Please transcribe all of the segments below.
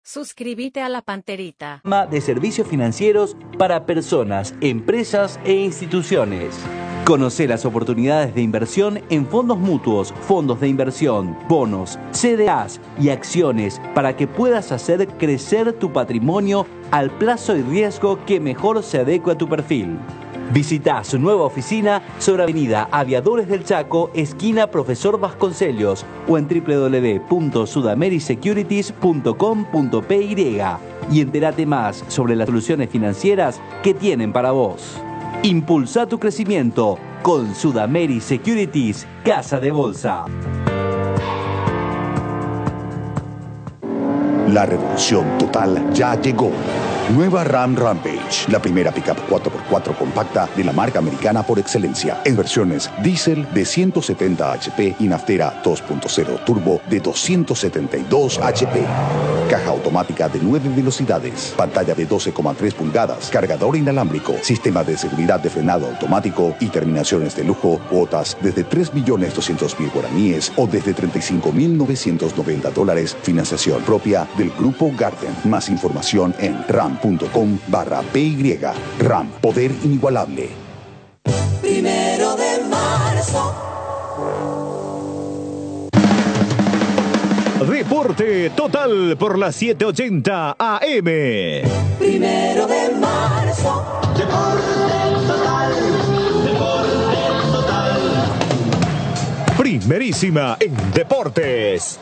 Suscríbete a La Panterita. De servicios financieros para personas, empresas e instituciones. Conoce las oportunidades de inversión en fondos mutuos, fondos de inversión, bonos, CDAs y acciones para que puedas hacer crecer tu patrimonio al plazo y riesgo que mejor se adecue a tu perfil. Visita su nueva oficina sobre Avenida Aviadores del Chaco, esquina Profesor Vasconcellos, o en www.sudamericesecurities.com.py y entérate más sobre las soluciones financieras que tienen para vos. Impulsa tu crecimiento con Sudameri Securities, Casa de Bolsa. La revolución total ya llegó. Nueva Ram Rampage, la primera pickup 4x4 compacta de la marca americana por excelencia, en versiones diésel de 170 HP y naftera 2.0 turbo de 272 HP. Caja automática de 9 velocidades, pantalla de 12,3 pulgadas, cargador inalámbrico, sistema de seguridad de frenado automático y terminaciones de lujo, cuotas desde 3.200.000 guaraníes o desde $35.990, financiación propia del Grupo Garden. Más información en ram.com/PY. RAM, poder inigualable. 1 de marzo. Deporte Total por las 7:80 AM. 1 de marzo. Deporte Total. Deporte Total. Primerísima en deportes.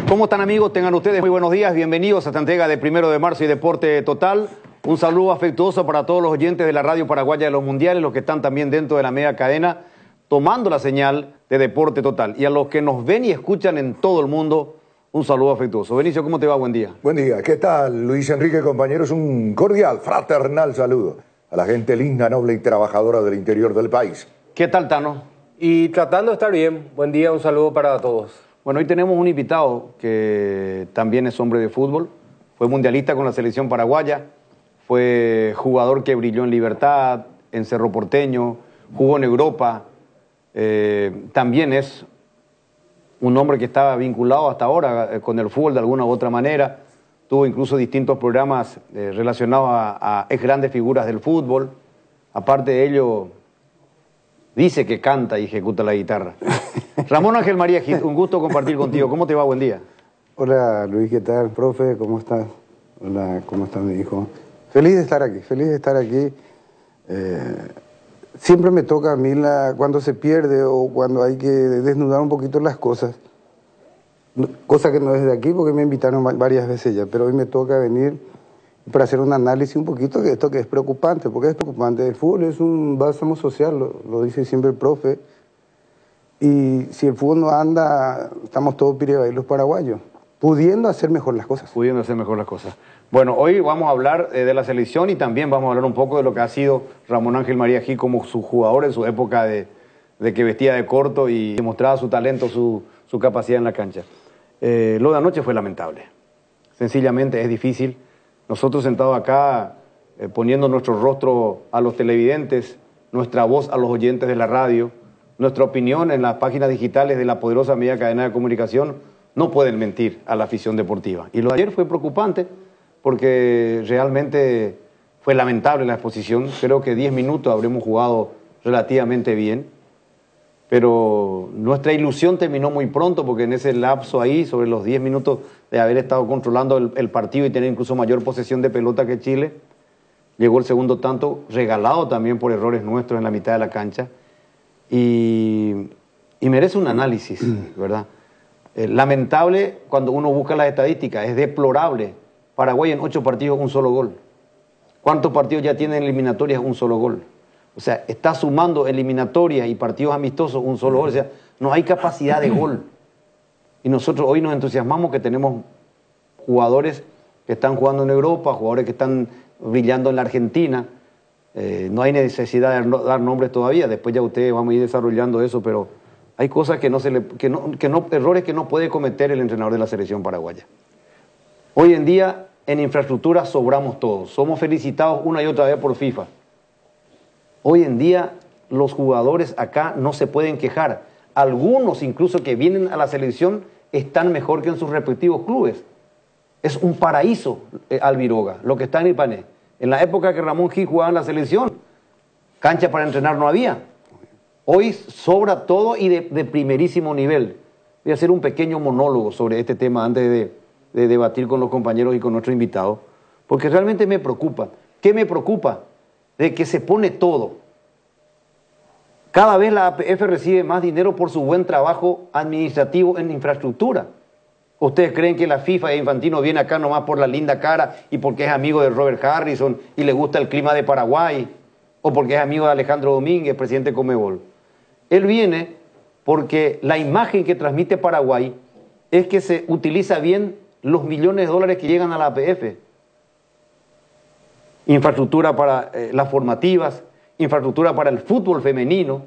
¿Cómo están, amigos? Tengan ustedes muy buenos días. Bienvenidos a esta entrega de 1 de marzo y Deporte Total. Un saludo afectuoso para todos los oyentes de la radio paraguaya de los mundiales, los que están también dentro de la media cadena, tomando la señal de Deporte Total. Y a los que nos ven y escuchan en todo el mundo, un saludo afectuoso. Benicio, ¿cómo te va? Buen día. Buen día. ¿Qué tal, Luis Enrique, compañeros? Un cordial, fraternal saludo a la gente linda, noble y trabajadora del interior del país. ¿Qué tal, Tano? Y tratando de estar bien. Buen día, un saludo para todos. Bueno, hoy tenemos un invitado que también es hombre de fútbol. Fue mundialista con la selección paraguaya. Fue jugador que brilló en Libertad, en Cerro Porteño, jugó en Europa. También es un hombre que estaba vinculado hasta ahora con el fútbol de alguna u otra manera. Tuvo incluso distintos programas relacionados a ex grandes figuras del fútbol. Aparte de ello, dice que canta y ejecuta la guitarra. Ramón Ángel María Gil, un gusto compartir contigo. ¿Cómo te va? Buen día. Hola, Luis, ¿qué tal? Profe, ¿cómo estás? Hola, ¿cómo está mi hijo? Feliz de estar aquí, feliz de estar aquí. Siempre me toca a mí cuando se pierde o cuando hay que desnudar un poquito las cosas. Cosa que no es de aquí porque me invitaron varias veces ya, pero hoy me toca venir para hacer un análisis un poquito de esto que es preocupante, porque es preocupante. El fútbol es un bálsamo social, lo dice siempre el profe. Y si el fútbol no anda, estamos todos pirebailos paraguayos, pudiendo hacer mejor las cosas. Pudiendo hacer mejor las cosas. Bueno, hoy vamos a hablar de la selección y también vamos a hablar un poco de lo que ha sido Ramón Ángel María Gil como su jugador en su época de que vestía de corto y demostraba su talento, su capacidad en la cancha. Lo de anoche fue lamentable. Sencillamente es difícil. Nosotros sentados acá, poniendo nuestro rostro a los televidentes, nuestra voz a los oyentes de la radio, nuestra opinión en las páginas digitales de la poderosa media cadena de comunicación, no pueden mentir a la afición deportiva. Y lo de ayer fue preocupante porque realmente fue lamentable la exposición. Creo que 10 minutos habremos jugado relativamente bien, pero nuestra ilusión terminó muy pronto porque en ese lapso ahí, sobre los 10 minutos de haber estado controlando el partido y tener incluso mayor posesión de pelota que Chile, llegó el segundo tanto, regalado también por errores nuestros en la mitad de la cancha. Y merece un análisis, ¿verdad? Lamentable cuando uno busca las estadísticas, es deplorable. Paraguay en 8 partidos, un solo gol. ¿Cuántos partidos ya tienen eliminatorias? Un solo gol. O sea, está sumando eliminatorias y partidos amistosos un solo gol. O sea, no hay capacidad de gol. Y nosotros hoy nos entusiasmamos que tenemos jugadores que están jugando en Europa, jugadores que están brillando en la Argentina. No hay necesidad de dar nombres todavía, después ya ustedes vamos a ir desarrollando eso, pero Hay cosas que errores que no puede cometer el entrenador de la selección paraguaya. Hoy en día, en infraestructura sobramos todos. Somos felicitados una y otra vez por FIFA. Hoy en día, los jugadores acá no se pueden quejar. Algunos, incluso que vienen a la selección, están mejor que en sus respectivos clubes. Es un paraíso Albiroga, lo que está en Ipané. En la época que Ramón Gil jugaba en la selección, cancha para entrenar no había. Hoy sobra todo y de primerísimo nivel. Voy a hacer un pequeño monólogo sobre este tema antes de debatir con los compañeros y con nuestro invitado, porque realmente me preocupa. ¿Qué me preocupa? De que se pone todo. Cada vez la APF recibe más dinero por su buen trabajo administrativo en infraestructura. ¿Ustedes creen que la FIFA de Infantino viene acá nomás por la linda cara y porque es amigo de Robert Harrison y le gusta el clima de Paraguay? ¿O porque es amigo de Alejandro Domínguez, presidente de Conmebol? Él viene porque la imagen que transmite Paraguay es que se utiliza bien los millones de dólares que llegan a la APF. Infraestructura para las formativas, infraestructura para el fútbol femenino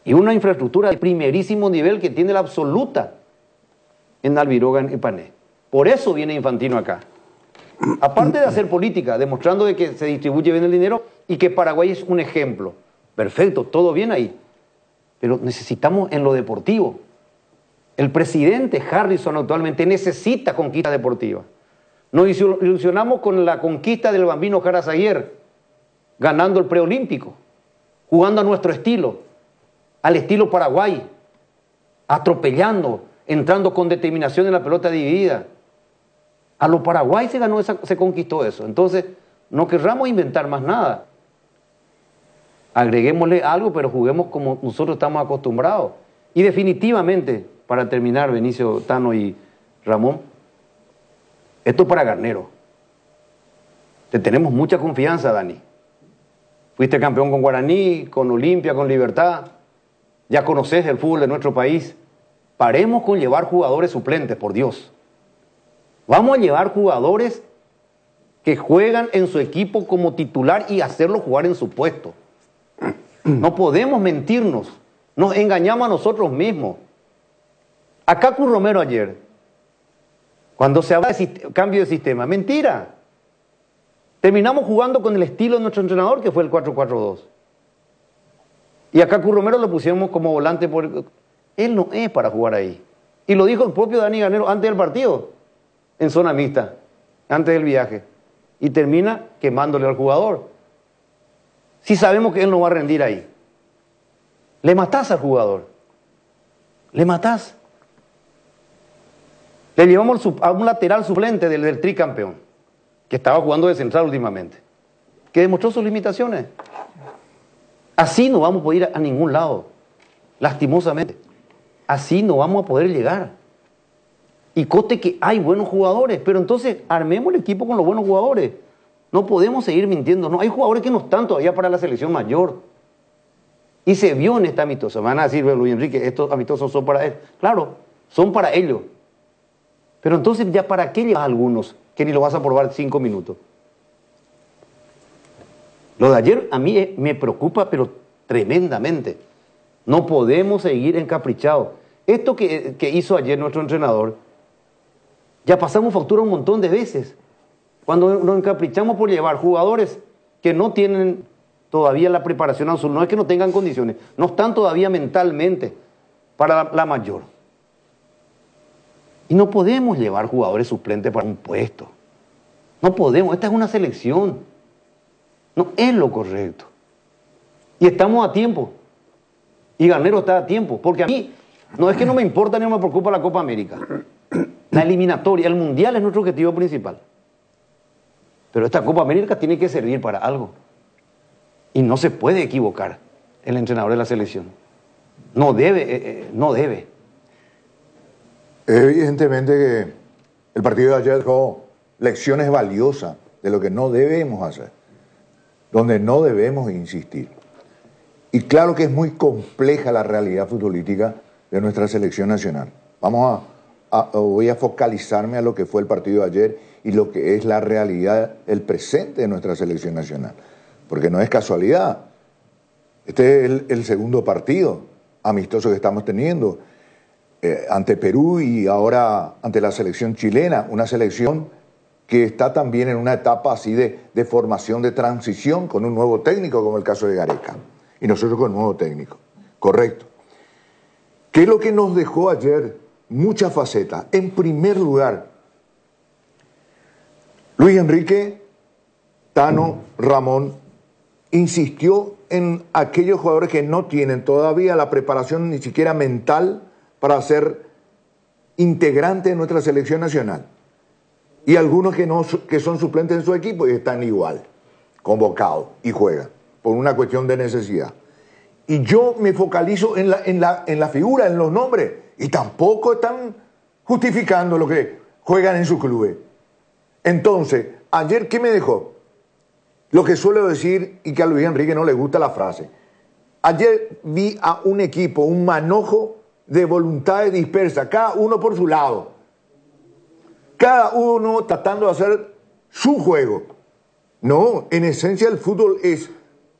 y una infraestructura de primerísimo nivel que tiene la absoluta en Albiroga, en Ipané. Por eso viene Infantino acá. Aparte de hacer política, demostrando de que se distribuye bien el dinero y que Paraguay es un ejemplo. Perfecto, todo bien ahí. Pero necesitamos en lo deportivo. El presidente Harrison actualmente necesita conquista deportiva. Nos ilusionamos con la conquista del Bambino Jara Zaguer, ganando el preolímpico, jugando a nuestro estilo, al estilo Paraguay, atropellando, entrando con determinación en la pelota dividida. A lo Paraguay se conquistó eso. Entonces, no querramos inventar más nada. Agreguémosle algo, pero juguemos como nosotros estamos acostumbrados. Y definitivamente, para terminar, Benicio, Tano y Ramón, esto es para Garnero. Te tenemos mucha confianza, Dani. Fuiste campeón con Guaraní, con Olimpia, con Libertad. Ya conoces el fútbol de nuestro país. Paremos con llevar jugadores suplentes, por Dios. Vamos a llevar jugadores que juegan en su equipo como titular y hacerlo jugar en su puesto. No podemos mentirnos. Nos engañamos a nosotros mismos. Acá Cu Romero ayer, cuando se habla de cambio de sistema, mentira. Terminamos jugando con el estilo de nuestro entrenador, que fue el 4-4-2. Y acá Cu Romero lo pusimos como volante. Él no es para jugar ahí. Y lo dijo el propio Dani Garnero antes del partido, en zona mixta, antes del viaje. Y termina quemándole al jugador. Si sabemos que él no va a rendir ahí. Le matás al jugador. Le matás. Le llevamos a un lateral suplente del tricampeón, que estaba jugando de central últimamente, que demostró sus limitaciones. Así no vamos a poder ir a ningún lado, lastimosamente. Así no vamos a poder llegar. Y coste que hay buenos jugadores, pero entonces armemos el equipo con los buenos jugadores. No podemos seguir mintiendo. No, hay jugadores que no están todavía para la selección mayor. Y se vio en esta amistosa. Me van a decir, Luis Enrique, estos amistosos son para él. Claro, son para ellos. Pero entonces, ¿ya para qué llevas a algunos que ni lo vas a probar 5 minutos? Lo de ayer a mí me preocupa, pero tremendamente. No podemos seguir encaprichados. Esto que hizo ayer nuestro entrenador, ya pasamos factura un montón de veces. Cuando nos encaprichamos por llevar jugadores que no tienen todavía la preparación absoluta, no es que no tengan condiciones, no están todavía mentalmente para la mayor. Y no podemos llevar jugadores suplentes para un puesto. No podemos, esta es una selección. No es lo correcto. Y estamos a tiempo. Y Garnero está a tiempo. Porque a mí, no es que no me importa ni me preocupa la Copa América. La eliminatoria, el Mundial es nuestro objetivo principal. Pero esta Copa América tiene que servir para algo. Y no se puede equivocar el entrenador de la selección. No debe, no debe. Evidentemente que el partido de ayer dejó lecciones valiosas de lo que no debemos hacer, donde no debemos insistir. Y claro que es muy compleja la realidad futbolística de nuestra selección nacional. Voy a focalizarme a lo que fue el partido de ayer y lo que es la realidad, el presente de nuestra selección nacional. Porque no es casualidad. Este es el segundo partido amistosos que estamos teniendo ante Perú y ahora ante la selección chilena, una selección que está también en una etapa así de formación, de transición con un nuevo técnico, como el caso de Gareca, y nosotros con un nuevo técnico, correcto. ¿Qué es lo que nos dejó ayer? Muchas facetas. En primer lugar, Luis Enrique, Tano, Ramón, insistió en aquellos jugadores que no tienen todavía la preparación ni siquiera mental para ser integrantes de nuestra selección nacional. Y algunos que son suplentes en su equipo y están igual, convocados y juegan, por una cuestión de necesidad. Y yo me focalizo en la figura, en los nombres, y tampoco están justificando lo que juegan en sus clubes. Entonces, ayer, ¿qué me dejó? Lo que suelo decir, y que a Luis Enrique no le gusta la frase. Ayer vi a un equipo, un manojo de voluntades dispersas, cada uno por su lado. Cada uno tratando de hacer su juego. No, en esencia el fútbol es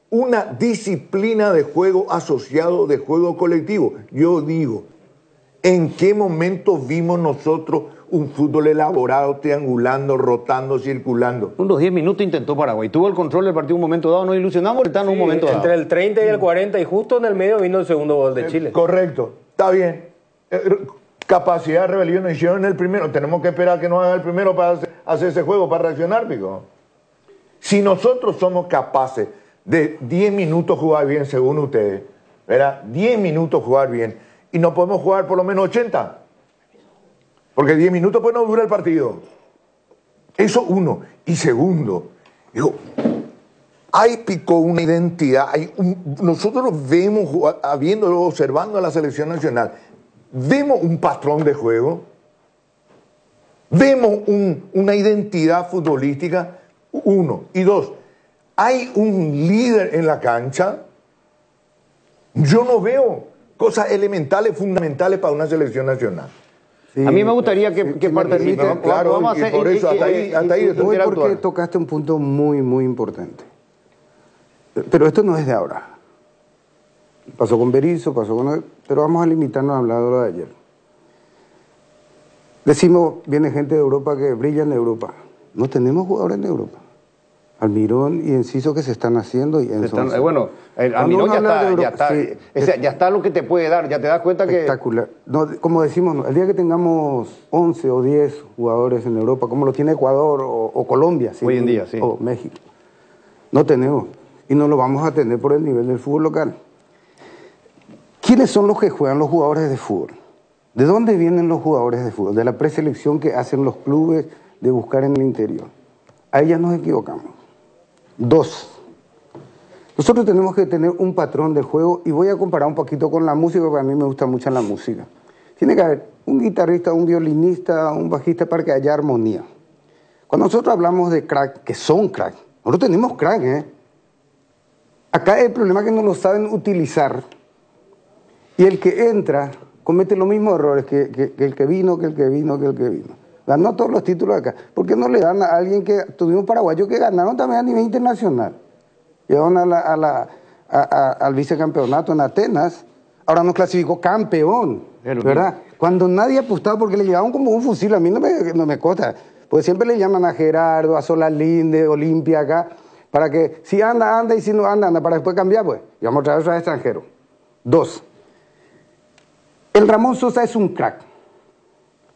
una disciplina de juego asociado de juego colectivo. Yo digo, ¿en qué momento vimos nosotros un fútbol elaborado, triangulando, rotando, circulando? Unos 10 minutos intentó Paraguay. Tuvo el control del partido un momento dado. Nos ilusionamos, está en un momento dado. Entre el 30 y el 40 y justo en el medio vino el segundo gol de Chile. Correcto, está bien. Capacidad de rebelión nos hicieron en el primero. Tenemos que esperar que nos haga el primero para hacer ese juego, para reaccionar, pico. Si nosotros somos capaces de 10 minutos jugar bien, según ustedes, ¿verdad? 10 minutos jugar bien, y no podemos jugar por lo menos 80. Porque 10 minutos pues no dura el partido. Eso uno. Y segundo, digo, hay pico una identidad. Nosotros vemos, observando a la selección nacional, vemos un patrón de juego, vemos una identidad futbolística, uno. Y dos, hay un líder en la cancha. Yo no veo cosas elementales, fundamentales para una selección nacional. Sí, a mí me gustaría que participe. Claro, vamos a hacer, por eso hasta ahí voy porque tocaste un punto muy, muy importante. Pero esto no es de ahora. Pasó con Berizzo, pasó con... Pero vamos a limitarnos a hablar de lo de ayer. Decimos, viene gente de Europa que brilla en Europa. No tenemos jugadores en Europa. Almirón y Enciso que se están haciendo. Y bueno, Almirón ya está lo que te puede dar, ya te das cuenta espectacular. No, como decimos, el día que tengamos 11 o 10 jugadores en Europa, como lo tiene Ecuador o Colombia, ¿sí? Hoy en día, sí. O México, no tenemos. Y no lo vamos a tener por el nivel del fútbol local. ¿Quiénes son los que juegan los jugadores de fútbol? ¿De dónde vienen los jugadores de fútbol? De la preselección que hacen los clubes de buscar en el interior. Ahí ya nos equivocamos. Dos, nosotros tenemos que tener un patrón de juego, y voy a comparar un poquito con la música, porque a mí me gusta mucho la música. Tiene que haber un guitarrista, un violinista, un bajista para que haya armonía. Cuando nosotros hablamos de crack, que son crack, nosotros tenemos crack, ¿eh? Acá el problema es que no lo saben utilizar, y el que entra comete los mismos errores que el que vino. Ganó todos los títulos acá. ¿Por qué no le dan a alguien que tuvimos paraguayos que ganaron también a nivel internacional? Llegaron al vicecampeonato en Atenas, ahora nos clasificó campeón, ¿verdad? Cuando nadie apostaba, porque le llevaban como un fusil, a mí no me consta, porque siempre le llaman a Gerardo, a Solalinde, Olimpia acá, para que si anda, y si no anda, para después cambiar, pues, y vamos a traer a extranjero. Dos, el Ramón Sosa es un crack,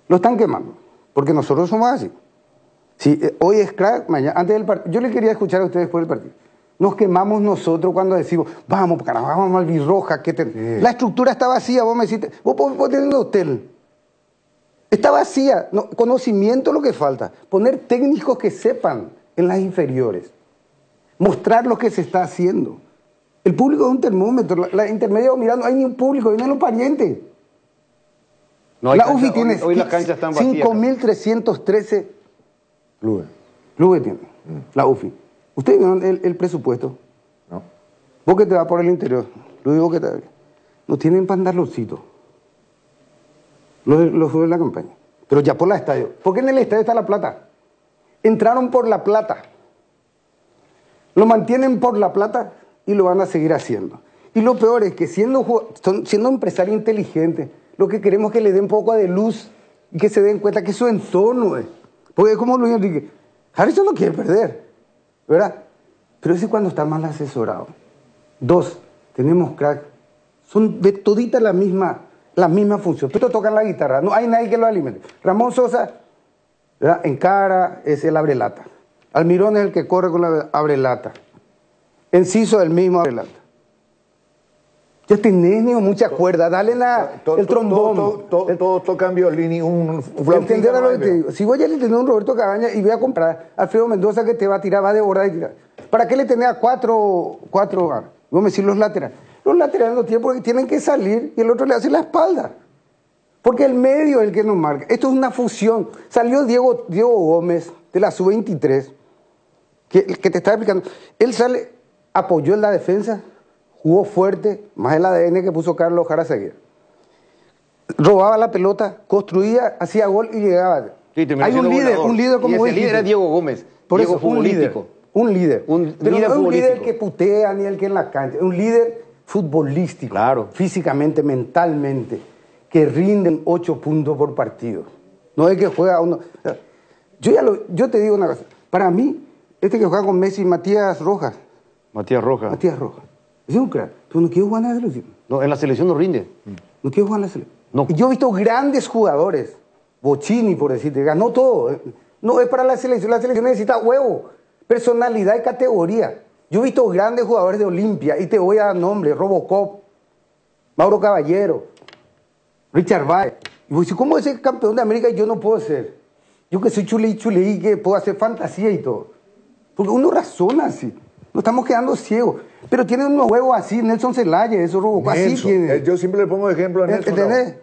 lo están quemando. Porque nosotros somos así. Si hoy es crack, mañana, antes del partido. Yo le quería escuchar a ustedes después del partido. Nos quemamos nosotros cuando decimos, vamos, carajo, vamos al Birroja. La estructura está vacía, vos me decís, vos tenés un hotel. Está vacía. No, conocimiento es lo que falta. Poner técnicos que sepan en las inferiores. Mostrar lo que se está haciendo. El público es un termómetro. La intermedia mirando, no hay ni un público, vienen los parientes. No, la UFI tiene hoy las canchas están vacías. 5.313 clubes tiene la UFI. ¿Ustedes vieron el presupuesto? No. Vos que te vas por el interior, lo digo que no tienen pantaloncito. Los de la campaña. Pero ya por la estadio. Porque en el estadio está la plata. Entraron por la plata. Lo mantienen por la plata y lo van a seguir haciendo. Y lo peor es que siendo empresarios inteligentes, lo que queremos es que le den un poco de luz y que se den cuenta que su entorno es. Porque es como Luis Enrique, Harrison no quiere perder, ¿verdad? Pero ese es cuando está mal asesorado. 2, tenemos crack, son de todita la misma función, pero tocan la guitarra, no hay nadie que lo alimente. Ramón Sosa, ¿verdad? En cara es el abrelata. Almirón es el que corre con la abrelata. Enciso el mismo abrelata. Ya tenés ni mucha cuerda, dale el trombón. Todos tocan violín y un ¿Entendés lo que te digo? Si vos ya le tenés un Roberto Cabaña y voy a comprar a Alfredo Mendoza que te va a tirar, va a devorar y tirar. ¿Para qué le tenés a cuatro vamos a decir los laterales? Los laterales no tienen porque tienen que salir y el otro le hace la espalda. Porque el medio es el que nos marca. Esto es una fusión. Salió Diego Gómez de la Sub-23, que te estaba explicando. Él sale, apoyó en la defensa, jugó fuerte, más el ADN que puso Carlos Jara Seguir. Robaba la pelota, construía, hacía gol y llegaba. Sí, hay un líder como y ese líder es Diego Gómez. Por Diego eso, futbolístico. Un líder. Pero no es un líder futbolístico. que putea ni el que en la cancha. Es un líder futbolístico. Claro. Físicamente, mentalmente. Que rinden 8 puntos por partido. No es que juega uno. Yo te digo una cosa. Para mí, este que juega con Messi, Matías Rojas. Matías Rojas. Es un crack. Pero no quiere jugar en la selección. No, en la selección no rinde. No quiere jugar en la selección. No. Y yo he visto grandes jugadores. Bocini, por decirte, ganó todo. No es para la selección. La selección necesita huevo, personalidad y categoría. Yo he visto grandes jugadores de Olimpia y te voy a dar nombre: Robocop, Mauro Caballero, Richard Valle. Y vos decís, ¿cómo es el campeón de América y yo no puedo ser? Yo que soy chulí, que puedo hacer fantasía y todo. Porque uno razona así. Nos estamos quedando ciegos. Pero tienen unos huevos así, Nelson Zelaya, eso Robocop, así tiene. Yo siempre le pongo ejemplo a Nelson. ¿Entendés?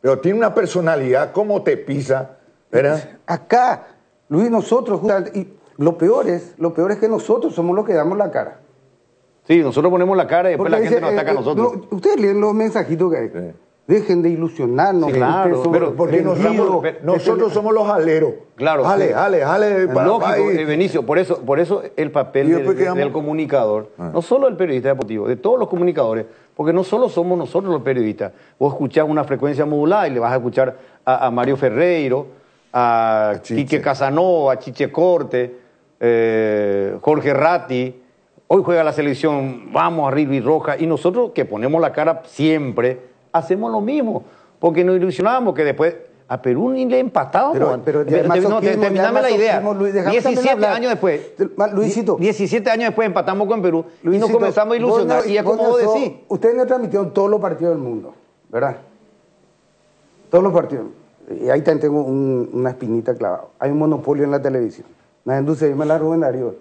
Pero tiene una personalidad, como te pisa, ¿verdad? Acá, Luis, nosotros, y lo peor es que nosotros somos los que damos la cara. Sí, nosotros ponemos la cara y después Porque la gente nos ataca a nosotros. Ustedes leen los mensajitos que hay. Sí. Dejen de ilusionarnos. Sí, claro, pero porque nosotros somos los aleros. Claro. Jale. Lógico, Benicio, por eso el papel del comunicador, no solo del periodista deportivo, de todos los comunicadores, porque no solo somos nosotros los periodistas. Vos escuchás una frecuencia modulada y le vas a escuchar a Mario Ferreiro, a Quique Casanova, a Chiche Corte, Jorge Ratti. Hoy juega la selección, vamos a River Roja, y nosotros que ponemos la cara siempre, hacemos lo mismo, porque nos ilusionábamos que después a Perú ni le empatábamos. Terminame la idea. 17 años después, Luisito, 17 años después empatamos con Perú, Luisito, y nos comenzamos a ilusionar, y es como vos decís. Ustedes no transmitieron todos los partidos del mundo, ¿verdad? Todos los partidos. Y ahí también tengo una espinita clavada. Hay un monopolio en la televisión. La industria me la Rubén Darío.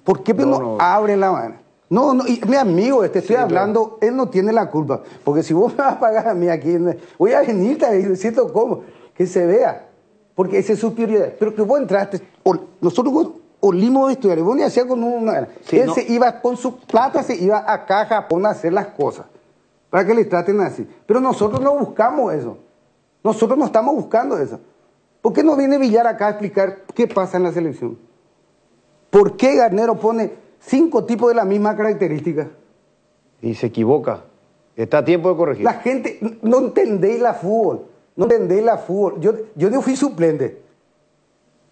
¿Por qué no abren la mano? No, y mi amigo, estoy hablando, él no tiene la culpa. Porque si vos me vas a pagar a mí aquí, voy a venirte a decirte cómo, que se vea. Porque esa es su prioridad. Pero que vos entraste, nosotros olimos de estudiar, vos ni hacías con una... él se iba, con su plata se iba acá a Japón a hacer las cosas. Para que le traten así. Pero nosotros no buscamos eso. Nosotros no estamos buscando eso. ¿Por qué no viene Villar acá a explicar qué pasa en la selección? ¿Por qué Garnero pone 5 tipos de la misma característica? Y se equivoca. Está a tiempo de corregir. La gente, no entendéis la fútbol. No entendéis la fútbol. Yo no fui suplente.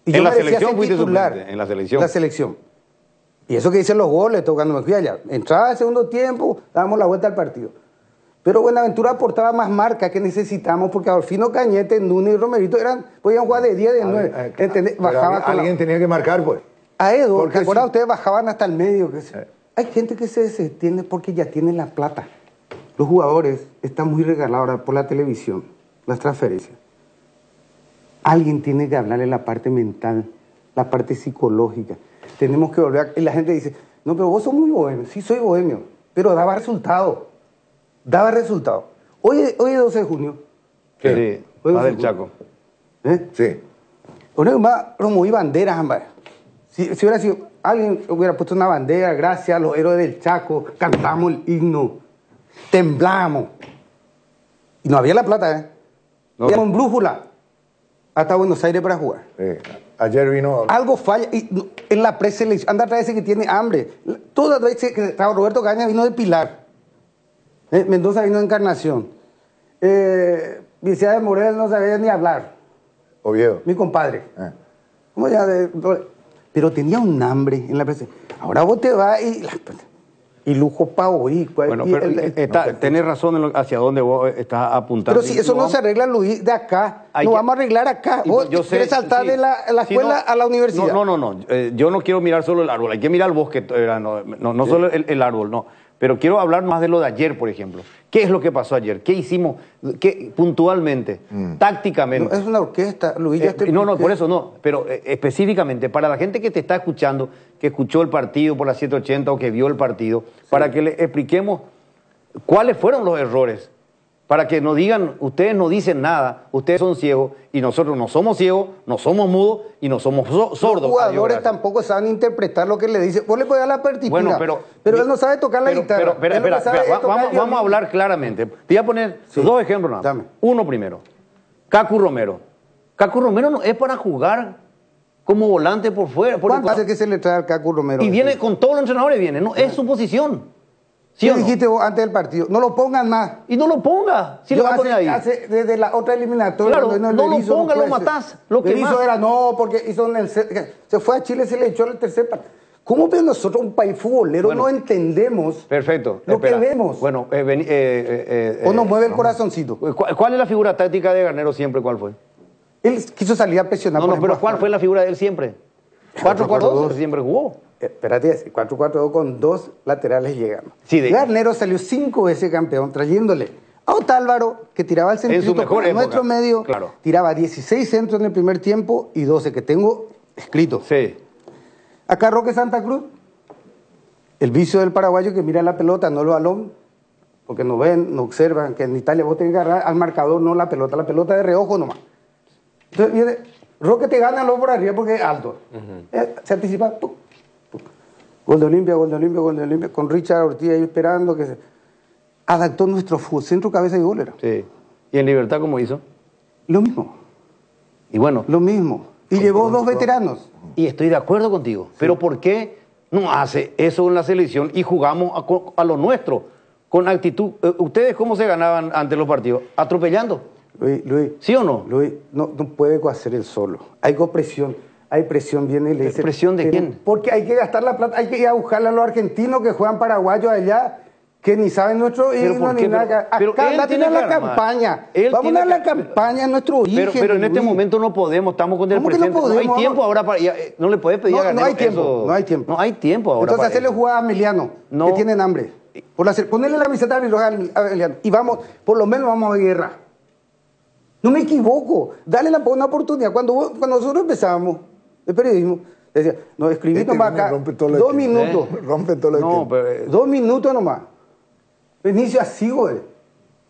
Y en la selección fuiste suplente. En la selección. La selección. Y eso que dicen los goles, cuando me fui allá. Entraba el segundo tiempo, dábamos la vuelta al partido. Pero Buenaventura aportaba más marca que necesitamos, porque Adolfino Cañete, Núñez y Romerito podían jugar de 10, de 9. Bajaba alguien tenía que marcar, pues. A Edo, ¿te acuerdas? Ustedes bajaban hasta el medio. Hay gente que se desentiende porque ya tienen la plata. Los jugadores están muy regalados ahora por la televisión, las transferencias. Alguien tiene que hablarle la parte mental, la parte psicológica. Tenemos que volver y la gente dice, no, pero vos sos muy bohemio. Sí, soy bohemio, pero daba resultado. Daba resultado. Hoy es 12 de junio. Sí, va del Chaco. Sí. Hoy promoví banderas, hombre. Si hubiera sido, alguien hubiera puesto una bandera, gracias a los héroes del Chaco, cantamos el himno, temblamos. Y no había la plata, No. Íbamos en brújula hasta Buenos Aires para jugar. Ayer vino... Algo falla. Y en la preselección, anda a traer ese que tiene hambre. Todas las veces que estaba Roberto Caña vino de Pilar. Mendoza vino de Encarnación. Vicente de Morel no sabía ni hablar. Oviedo. Mi compadre. ¿Cómo ya? Pero tenía un hambre en la presencia. Ahora vos te vas y lujo pago. Bueno, pero tenés razón en hacia dónde vos estás apuntando. Pero si eso no se arregla, Luis, de acá. No vamos a arreglar acá. Vos querés saltar de la escuela a la universidad. No. Yo no quiero mirar solo el árbol. Hay que mirar el bosque. No solo el árbol, no. Pero quiero hablar más de lo de ayer, por ejemplo. ¿Qué es lo que pasó ayer? ¿Qué hicimos puntualmente, tácticamente? No, es una orquesta, Luis. Por eso no. Pero específicamente, para la gente que te está escuchando, que escuchó el partido por las 780 o que vio el partido, para que le expliquemos cuáles fueron los errores. Para que no digan, ustedes no dicen nada, ustedes son ciegos, y nosotros no somos ciegos, no somos mudos y no somos sordos. Los jugadores tampoco saben interpretar lo que le dice. Vos le podés dar la partitura, pero él no sabe tocar la guitarra. Vamos a hablar claramente. Te voy a poner dos ejemplos nada. Dame. Uno primero. Cacu Romero. Cacu Romero no es para jugar como volante por fuera. ¿Cuánto hace que se le trae al Cacu Romero? Y viene con todos los entrenadores, no es su posición. ¿Sí ¿Qué dijiste vos antes del partido? No lo pongan más. Y no lo ponga. Si lo va a poner ahí. Desde la otra eliminatoria. Claro, no lo ponga, lo matás. Lo que hizo era porque hizo se fue a Chile, se le echó en el tercer partido. ¿Cómo ves nosotros, un país futbolero, no entendemos lo que vemos? Bueno, o nos mueve el corazoncito. ¿Cuál es la figura táctica de Garnero siempre? ¿Cuál fue? Él quiso salir a presionar. Pero ¿cuál fue la figura de él siempre? 4-4-2 siempre jugó. Espérate, 4-4-2 con dos laterales llegando. Sí, Garnero salió 5 veces campeón, trayéndole a Otálvaro, que tiraba el centrito por nuestro medio, tiraba 16 centros en el primer tiempo y 12 que tengo escrito. Sí. Acá Roque Santa Cruz, el vicio del paraguayo que mira la pelota, no el balón, porque no ven, no observan, que en Italia vos tenés que agarrar al marcador, no la pelota de reojo nomás. Entonces viene, Roque te gana luego por arriba porque es alto. Se anticipa, ¡pum! Gol de Olimpia, con Richard Ortiz ahí esperando que se adaptó nuestro fútbol, centro, cabeza y gol era. Sí. ¿Y en Libertad cómo hizo? Lo mismo. Y bueno. Lo mismo. Y llevó 2 veteranos. Y estoy de acuerdo contigo. Sí. Pero ¿por qué no hace eso en la selección y jugamos a lo nuestro? Con actitud. ¿Ustedes cómo se ganaban ante los partidos? Atropellando. Luis. ¿Sí o no? Luis, no puede hacer él solo. Hay copresión. Hay presión, viene y le dice... ¿Presión de quién? Porque hay que gastar la plata, hay que ir a buscarle a los argentinos que juegan paraguayos allá, que ni saben nuestro himno ni nada. Acá la tiene la campaña. Vamos a dar la campaña a nuestro origen. Pero en este momento no podemos, estamos con el presidente. No podemos? No hay tiempo ahora para... No le puedes pedir a Garnero eso. No hay tiempo. No hay tiempo ahora. Entonces hacerle jugar a Emiliano, que tienen hambre. Ponerle la camiseta a Emiliano. Y vamos, por lo menos vamos a guerra. No me equivoco. Dale una oportunidad. Cuando nosotros empezamos el periodismo, decía, no, escribí nomás acá, 2 minutos. Rompe todo lo no, pero, 2 minutos nomás. Inicio así, güey.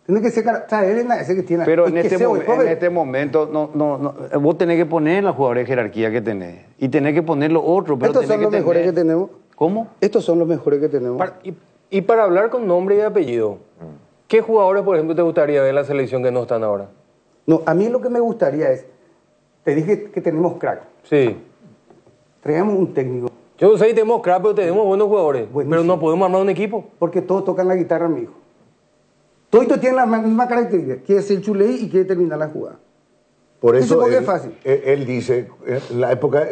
Tiene que traer ese que tiene. Pero en este momento, vos tenés que poner la jugadores de jerarquía que tenés. Y tenés que poner los otros. Estos son los mejores que tenemos. ¿Cómo? Estos son los mejores que tenemos. Y para hablar con nombre y apellido, ¿qué jugadores, por ejemplo, te gustaría ver en la selección que no están ahora? No, a mí lo que me gustaría es, te dije que tenemos crack. Sí. Traigamos un técnico. Yo sé que tenemos crack, pero tenemos buenos jugadores. Buenísimo. Pero no podemos armar un equipo. Porque todos tocan la guitarra, mi hijo. Todos tienen la misma característica. Quiere ser chuley y quiere terminar la jugada. Por eso es fácil. Él dice, en la época,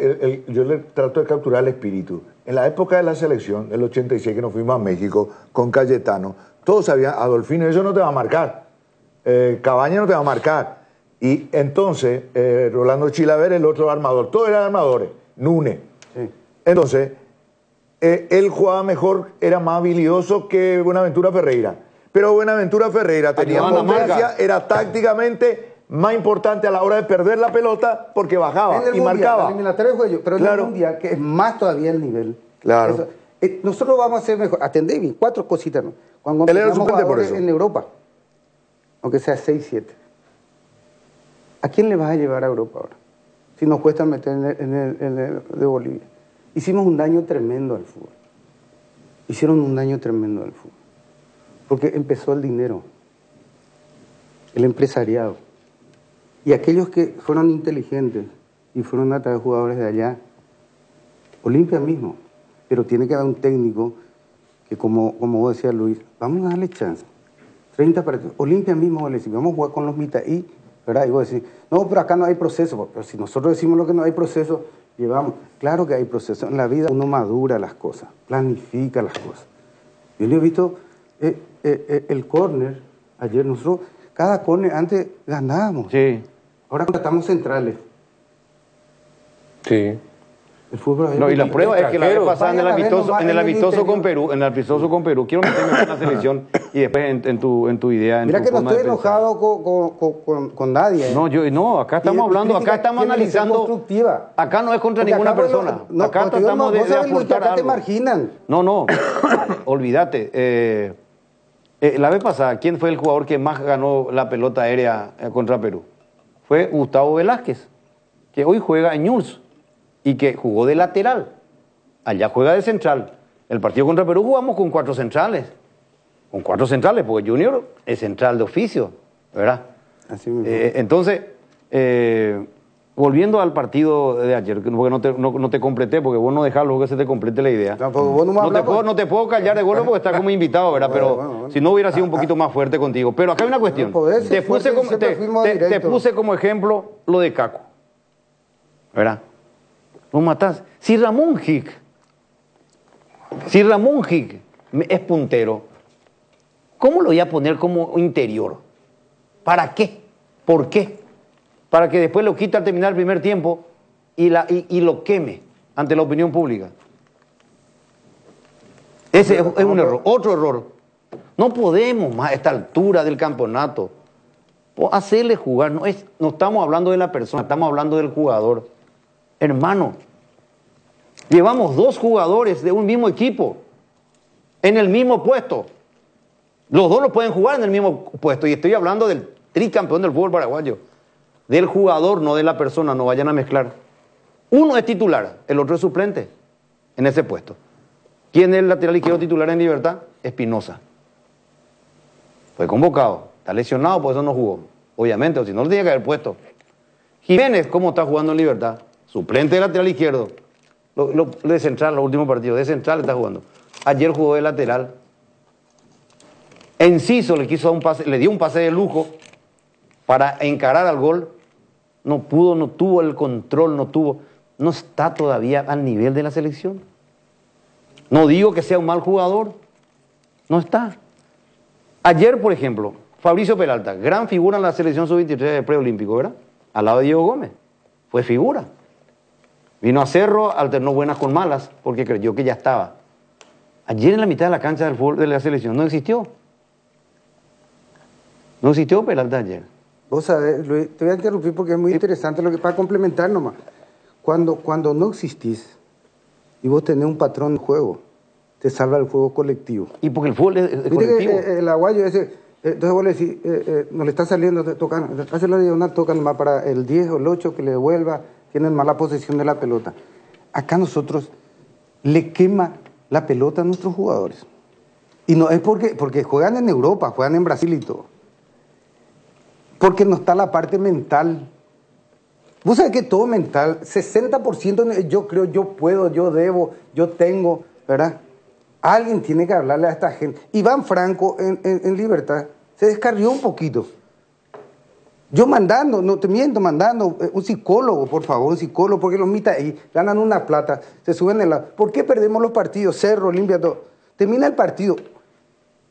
yo le trato de capturar el espíritu. En la época de la selección, del 86, que nos fuimos a México con Cayetano, todos sabían, Adolfino, eso no te va a marcar. Cabaña no te va a marcar. Y entonces, Rolando Chilaver, el otro armador, todos eran armadores, Núñez. Sí. Entonces, él jugaba mejor, era más habilidoso que Buenaventura Ferreira. Pero Buenaventura Ferreira tenía potencia, era tácticamente más importante a la hora de perder la pelota porque bajaba y marcaba. Pero en el mundial, que es más todavía el nivel. Claro. Eso, nosotros vamos a hacer mejor. Atendé bien, 4 cositas, ¿no? Cuando él era suplente por eso. En Europa, aunque sea 6, 7. ¿A quién le vas a llevar a Europa ahora? Si nos cuesta meter en el de Bolivia. Hicimos un daño tremendo al fútbol. Hicieron un daño tremendo al fútbol. Porque empezó el dinero, el empresariado. Y aquellos que fueron inteligentes y fueron a traer jugadores de allá, Olimpia mismo. Pero tiene que haber un técnico que, como vos decías, Luis, vamos a darle chance. 30 partidos. Olimpia mismo le decimos, vamos a jugar con los Mitaí, ¿verdad? Y vos decís, no, pero acá no hay proceso. Pero si nosotros decimos lo que no hay proceso, llevamos. Claro que hay proceso. En la vida uno madura las cosas, planifica las cosas. Yo le he visto el córner, ayer nosotros, cada córner antes ganábamos. Sí. Ahora contratamos centrales. Sí. El fútbol No, y la prueba es que la vez pasada en el amistoso con Perú. Perú, en el amistoso con Perú, quiero meterme en la selección y después en tu idea. Mira que no forma estoy de pensar. enojado con nadie. No, acá estamos hablando, acá estamos analizando. Acá no es contra Porque ninguna acá, persona. no, acá tratamos de aportar acá te algo. marginan. No, olvídate. La vez pasada, ¿quién fue el jugador que más ganó la pelota aérea contra Perú? Fue Gustavo Velázquez, que hoy juega en Newell's y que jugó de lateral. Allá juega de central. El partido contra Perú jugamos con 4 centrales. Con 4 centrales, porque Junior es central de oficio, ¿verdad? Así mismo. Entonces, volviendo al partido de ayer, porque no te completé, porque vos no dejás luego que se te complete la idea. Tampoco, vos No te puedo callar de golpe porque estás como invitado, ¿verdad? Pero si no hubiera sido un poquito más fuerte contigo. Pero acá hay una cuestión. Te puse como ejemplo lo de Caco, ¿verdad? Lo matás. Si Ramón Hick es puntero, ¿cómo lo voy a poner como interior? ¿Para qué? ¿Por qué? Para que después lo quite al terminar el primer tiempo y lo queme ante la opinión pública. Ese es un error. Otro error. No podemos más a esta altura del campeonato hacerle jugar. No estamos hablando de la persona, estamos hablando del jugador. Hermano, llevamos 2 jugadores de un mismo equipo en el mismo puesto. Los 2 no pueden jugar en el mismo puesto. Y estoy hablando del tricampeón del fútbol paraguayo. Del jugador, no de la persona, no vayan a mezclar. Uno es titular, el otro es suplente en ese puesto. ¿Quién es el lateral izquierdo titular en Libertad? Espinosa. Fue convocado, está lesionado, por eso no jugó. Obviamente, o si no lo tenía que haber puesto. Jiménez, ¿cómo está jugando en Libertad? Suplente de lateral izquierdo. De central, los últimos partidos, de central está jugando. Ayer jugó de lateral. Enciso le dio un pase de lujo para encarar al gol. No pudo, no tuvo el control, no está todavía al nivel de la selección. No digo que sea un mal jugador, no está. Ayer, por ejemplo, Fabricio Peralta, gran figura en la selección sub-23 de preolímpico, ¿verdad? Al lado de Diego Gómez, fue figura. Vino a Cerro, alternó buenas con malas, porque creyó que ya estaba. Ayer en la mitad de la cancha del fútbol de la selección no existió. No existió Peralta ayer. Vos sabés, Luis, te voy a interrumpir porque es muy interesante lo que para complementar nomás. Cuando no existís y vos tenés un patrón de juego, te salva el juego colectivo. Y porque el fútbol es Viste colectivo. que el aguayo ese, entonces vos le decís, no le está saliendo, tocan, hace la diagonal, tocan más para el 10 o el 8 que le devuelva, tienen mala posesión de la pelota. Acá nosotros le quema la pelota a nuestros jugadores. Y no es porque juegan en Europa, juegan en Brasil y todo. Porque no está la parte mental. Vos sabés que todo mental, 60% yo creo, yo puedo, yo debo, yo tengo, ¿verdad? Alguien tiene que hablarle a esta gente. Iván Franco en Libertad se descarrió un poquito. Yo mandando, no te miento, mandando un psicólogo, por favor, un psicólogo, porque los mitas ahí ganan una plata, se suben en la... ¿Por qué perdemos los partidos? Cerro, Olimpia, todo. Termina el partido.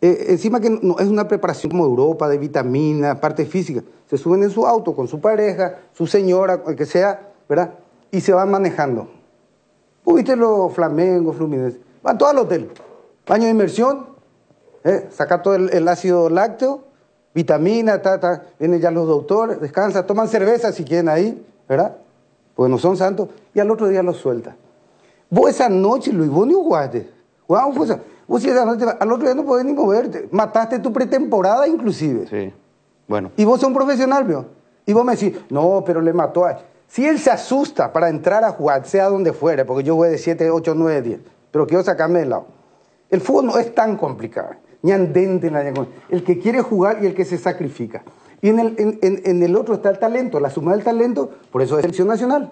Encima que no es una preparación como Europa, de vitamina, parte física. Se suben en su auto con su pareja, su señora, el que sea, ¿verdad? Y se van manejando. ¿Viste los Flamengo, Fluminense? Van todos al hotel. Baño de inmersión, saca todo el ácido lácteo, vitamina, vienen ya los doctores, descansan, toman cerveza si quieren ahí, ¿verdad? Porque no son santos, y al otro día los sueltan. Vos esa noche, Luis, vos ni jugaste. Vos si esa noche, al otro día no podés ni moverte. Mataste tu pretemporada inclusive. Sí, bueno. Y vos sos un profesional, ¿vio? Y vos me decís, no, pero le mató a... Si él se asusta para entrar a jugar, sea donde fuera, porque yo jugué de 7, 8, 9, 10, pero quiero sacarme del lado. El fútbol no es tan complicado. Ni andente, el que quiere jugar y el que se sacrifica. Y en el otro está el talento, la suma del talento, por eso es selección nacional.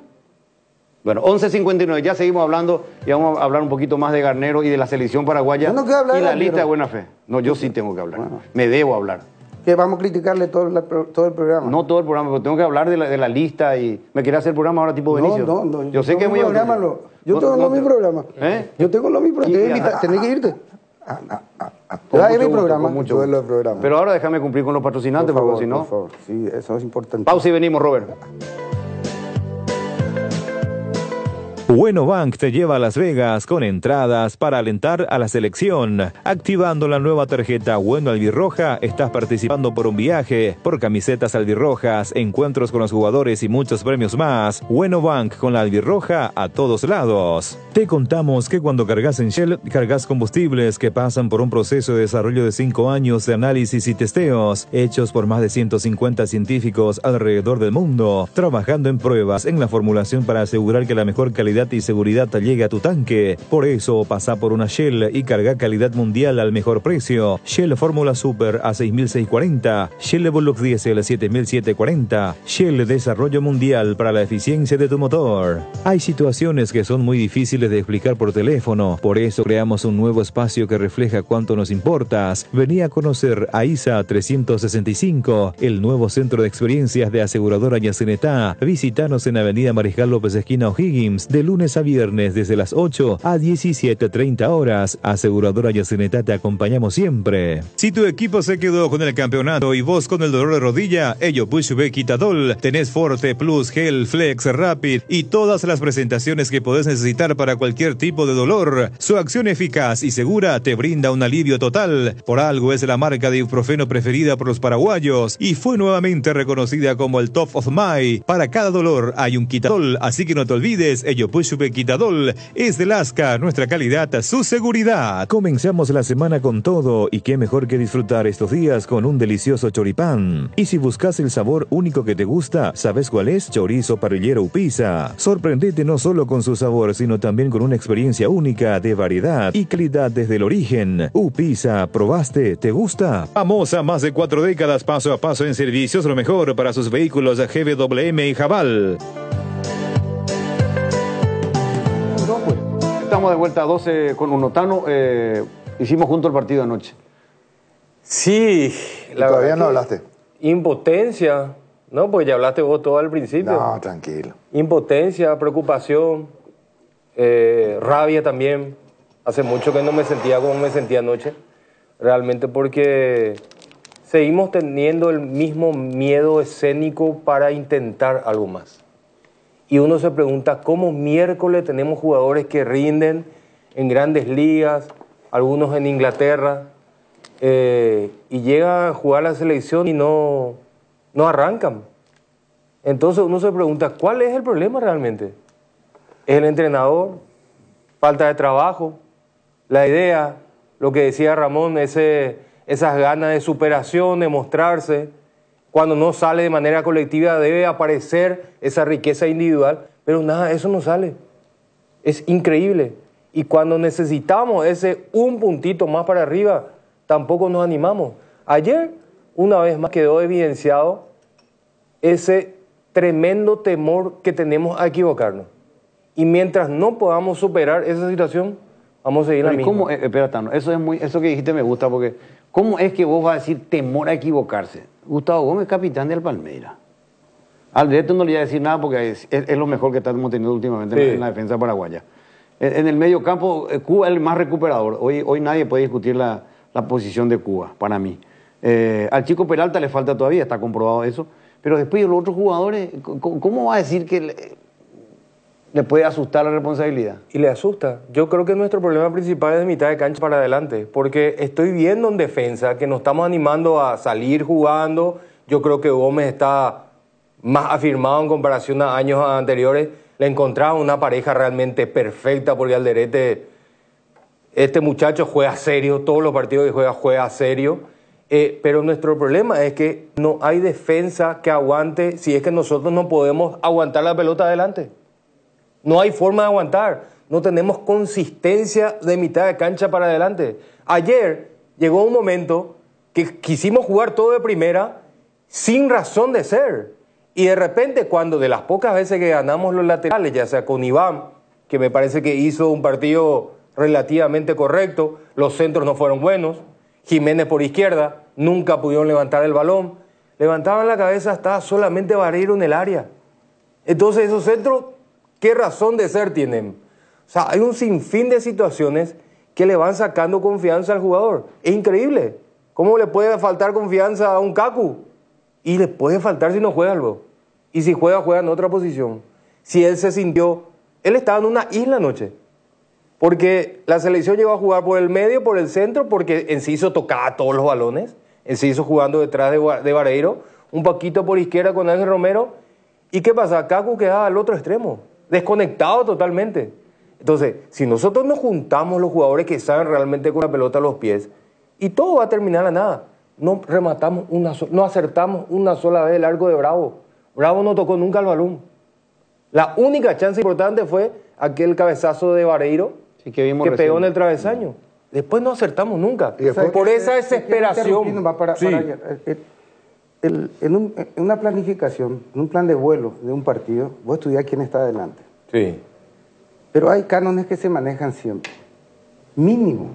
Bueno, 11:59, ya seguimos hablando y vamos a hablar un poquito más de Garnero y de la selección paraguaya Yo no quiero hablar y de la Garnero. lista de buena fe. No, yo sí tengo que hablar. Bueno. Me debo hablar. Que vamos a criticarle todo el programa. No todo el programa, pero tengo que hablar de la lista y... ¿Me querés hacer el programa ahora tipo Benicio? No. Yo sé que es muy... Programa, yo tengo mi programa. ¿Eh? Yo tengo mi programa. Tenés que irte. Con Es mucho mi gusto, programa. con mucho Yo es gusto. el programa. Pero ahora déjame cumplir con los patrocinantes, porque si no... Por favor. Sí, eso es importante. Pausa y venimos, Robert. Bueno Bank te lleva a Las Vegas con entradas para alentar a la selección. Activando la nueva tarjeta Bueno Albirroja, estás participando por un viaje, por camisetas albirrojas, encuentros con los jugadores y muchos premios más. Bueno Bank con la albirroja a todos lados. Te contamos que cuando cargas en Shell, cargas combustibles que pasan por un proceso de desarrollo de 5 años de análisis y testeos, hechos por más de 150 científicos alrededor del mundo, trabajando en pruebas en la formulación para asegurar que la mejor calidad y seguridad llegue a tu tanque. Por eso pasa por una Shell y carga calidad mundial al mejor precio. Shell Fórmula Super a 6.640, Shell Evolux Diesel a 7.740, Shell Desarrollo Mundial para la eficiencia de tu motor. Hay situaciones que son muy difíciles de explicar por teléfono, por eso creamos un nuevo espacio que refleja cuánto nos importas. Vení a conocer a ISA 365, el nuevo centro de experiencias de aseguradora Yacenetá. Visítanos en Avenida Mariscal López esquina O'Higgins, de lunes a viernes desde las 8 a 17:30 horas. Aseguradora Yacenetá, te acompañamos siempre. Si tu equipo se quedó con el campeonato y vos con el dolor de rodilla, ello Push B Quitadol, tenés Forte Plus, Gel, Flex, Rapid y todas las presentaciones que podés necesitar para cualquier tipo de dolor. Su acción eficaz y segura te brinda un alivio total. Por algo es la marca de ibuprofeno preferida por los paraguayos y fue nuevamente reconocida como el Top of Mind. Para cada dolor hay un Quitadol, así que no te olvides, ello Push B Quitadol es de Lasca, nuestra calidad, su seguridad. Comenzamos la semana con todo y qué mejor que disfrutar estos días con un delicioso choripán. Y si buscas el sabor único que te gusta, ¿sabes cuál es? Chorizo parrillero Upisa. Sorprendete no solo con su sabor, sino también con una experiencia única de variedad y calidad desde el origen. Upisa, ¿probaste? ¿Te gusta? Vamos a más de 4 décadas paso a paso en servicios, lo mejor para sus vehículos GWM y Jabal. Estamos de vuelta a 12 con un Notano. Hicimos junto el partido anoche. Sí, Y todavía no hablaste. Impotencia, ¿no? Pues ya hablaste vos todo al principio. No, tranquilo. Impotencia, preocupación, rabia también. Hace mucho que no me sentía como me sentía anoche. Realmente porque seguimos teniendo el mismo miedo escénico para intentar algo más. Y uno se pregunta cómo miércoles tenemos jugadores que rinden en grandes ligas, algunos en Inglaterra, y llegan a jugar la selección y no arrancan. Entonces uno se pregunta, ¿cuál es el problema realmente? ¿Es el entrenador? ¿Falta de trabajo? ¿La idea? Lo que decía Ramón, esas ganas de superación, de mostrarse. Cuando no sale de manera colectiva debe aparecer esa riqueza individual, pero nada, eso no sale. Es increíble. Y cuando necesitamos ese un puntito más para arriba, tampoco nos animamos. Ayer, una vez más, quedó evidenciado ese tremendo temor que tenemos a equivocarnos. Y mientras no podamos superar esa situación, vamos a seguir la misma. ¿Cómo? Espera, Tano, eso que dijiste me gusta, porque ¿cómo es que vos vas a decir temor a equivocarse? Gustavo Gómez, capitán del Palmeiras. Al directo no le voy a decir nada porque es lo mejor que estamos teniendo últimamente en la defensa paraguaya. En el medio campo, Cuba es el más recuperador. Hoy nadie puede discutir la posición de Cuba, para mí. Al chico Peralta le falta todavía, está comprobado eso. Pero después los otros jugadores, ¿cómo va a decir que le puede asustar la responsabilidad? Y le asusta. Yo creo que nuestro problema principal es de mitad de cancha para adelante, porque estoy viendo en defensa que nos estamos animando a salir jugando. Yo creo que Gómez está más afirmado en comparación a años anteriores. Le encontraba una pareja realmente perfecta, porque Alderete, este muchacho juega serio, todos los partidos que juega serio. Pero nuestro problema es que no hay defensa que aguante si es que nosotros no podemos aguantar la pelota adelante. No hay forma de aguantar. No tenemos consistencia de mitad de cancha para adelante. Ayer llegó un momento que quisimos jugar todo de primera sin razón de ser. Y de repente, cuando de las pocas veces que ganamos los laterales, ya sea con Iván, que me parece que hizo un partido relativamente correcto, los centros no fueron buenos, Jiménez por izquierda, nunca pudieron levantar el balón, levantaban la cabeza hasta solamente Vareiro en el área. Entonces esos centros, ¿qué razón de ser tienen? O sea, hay un sinfín de situaciones que le van sacando confianza al jugador. Es increíble. ¿Cómo le puede faltar confianza a un Kaku? Y le puede faltar si no juega algo. Y si juega, juega en otra posición. Si él se sintió... Él estaba en una isla anoche. Porque la selección llegó a jugar por el medio, por el centro, porque Enciso tocaba todos los balones. Enciso jugando detrás de Vareiro, un poquito por izquierda con Ángel Romero. ¿Y qué pasa? Kaku quedaba al otro extremo, desconectado totalmente. Entonces, si nosotros nos juntamos los jugadores que saben realmente con la pelota a los pies, y todo va a terminar a nada. No rematamos no acertamos una sola vez el arco de Bravo. Bravo no tocó nunca el balón. La única chance importante fue aquel cabezazo de Vareiro que pegó en el travesaño. Después no acertamos nunca. Por esa desesperación. En una planificación, en un plan de vuelo de un partido, vos estudiás quién está adelante. Sí. Pero hay cánones que se manejan siempre. Mínimo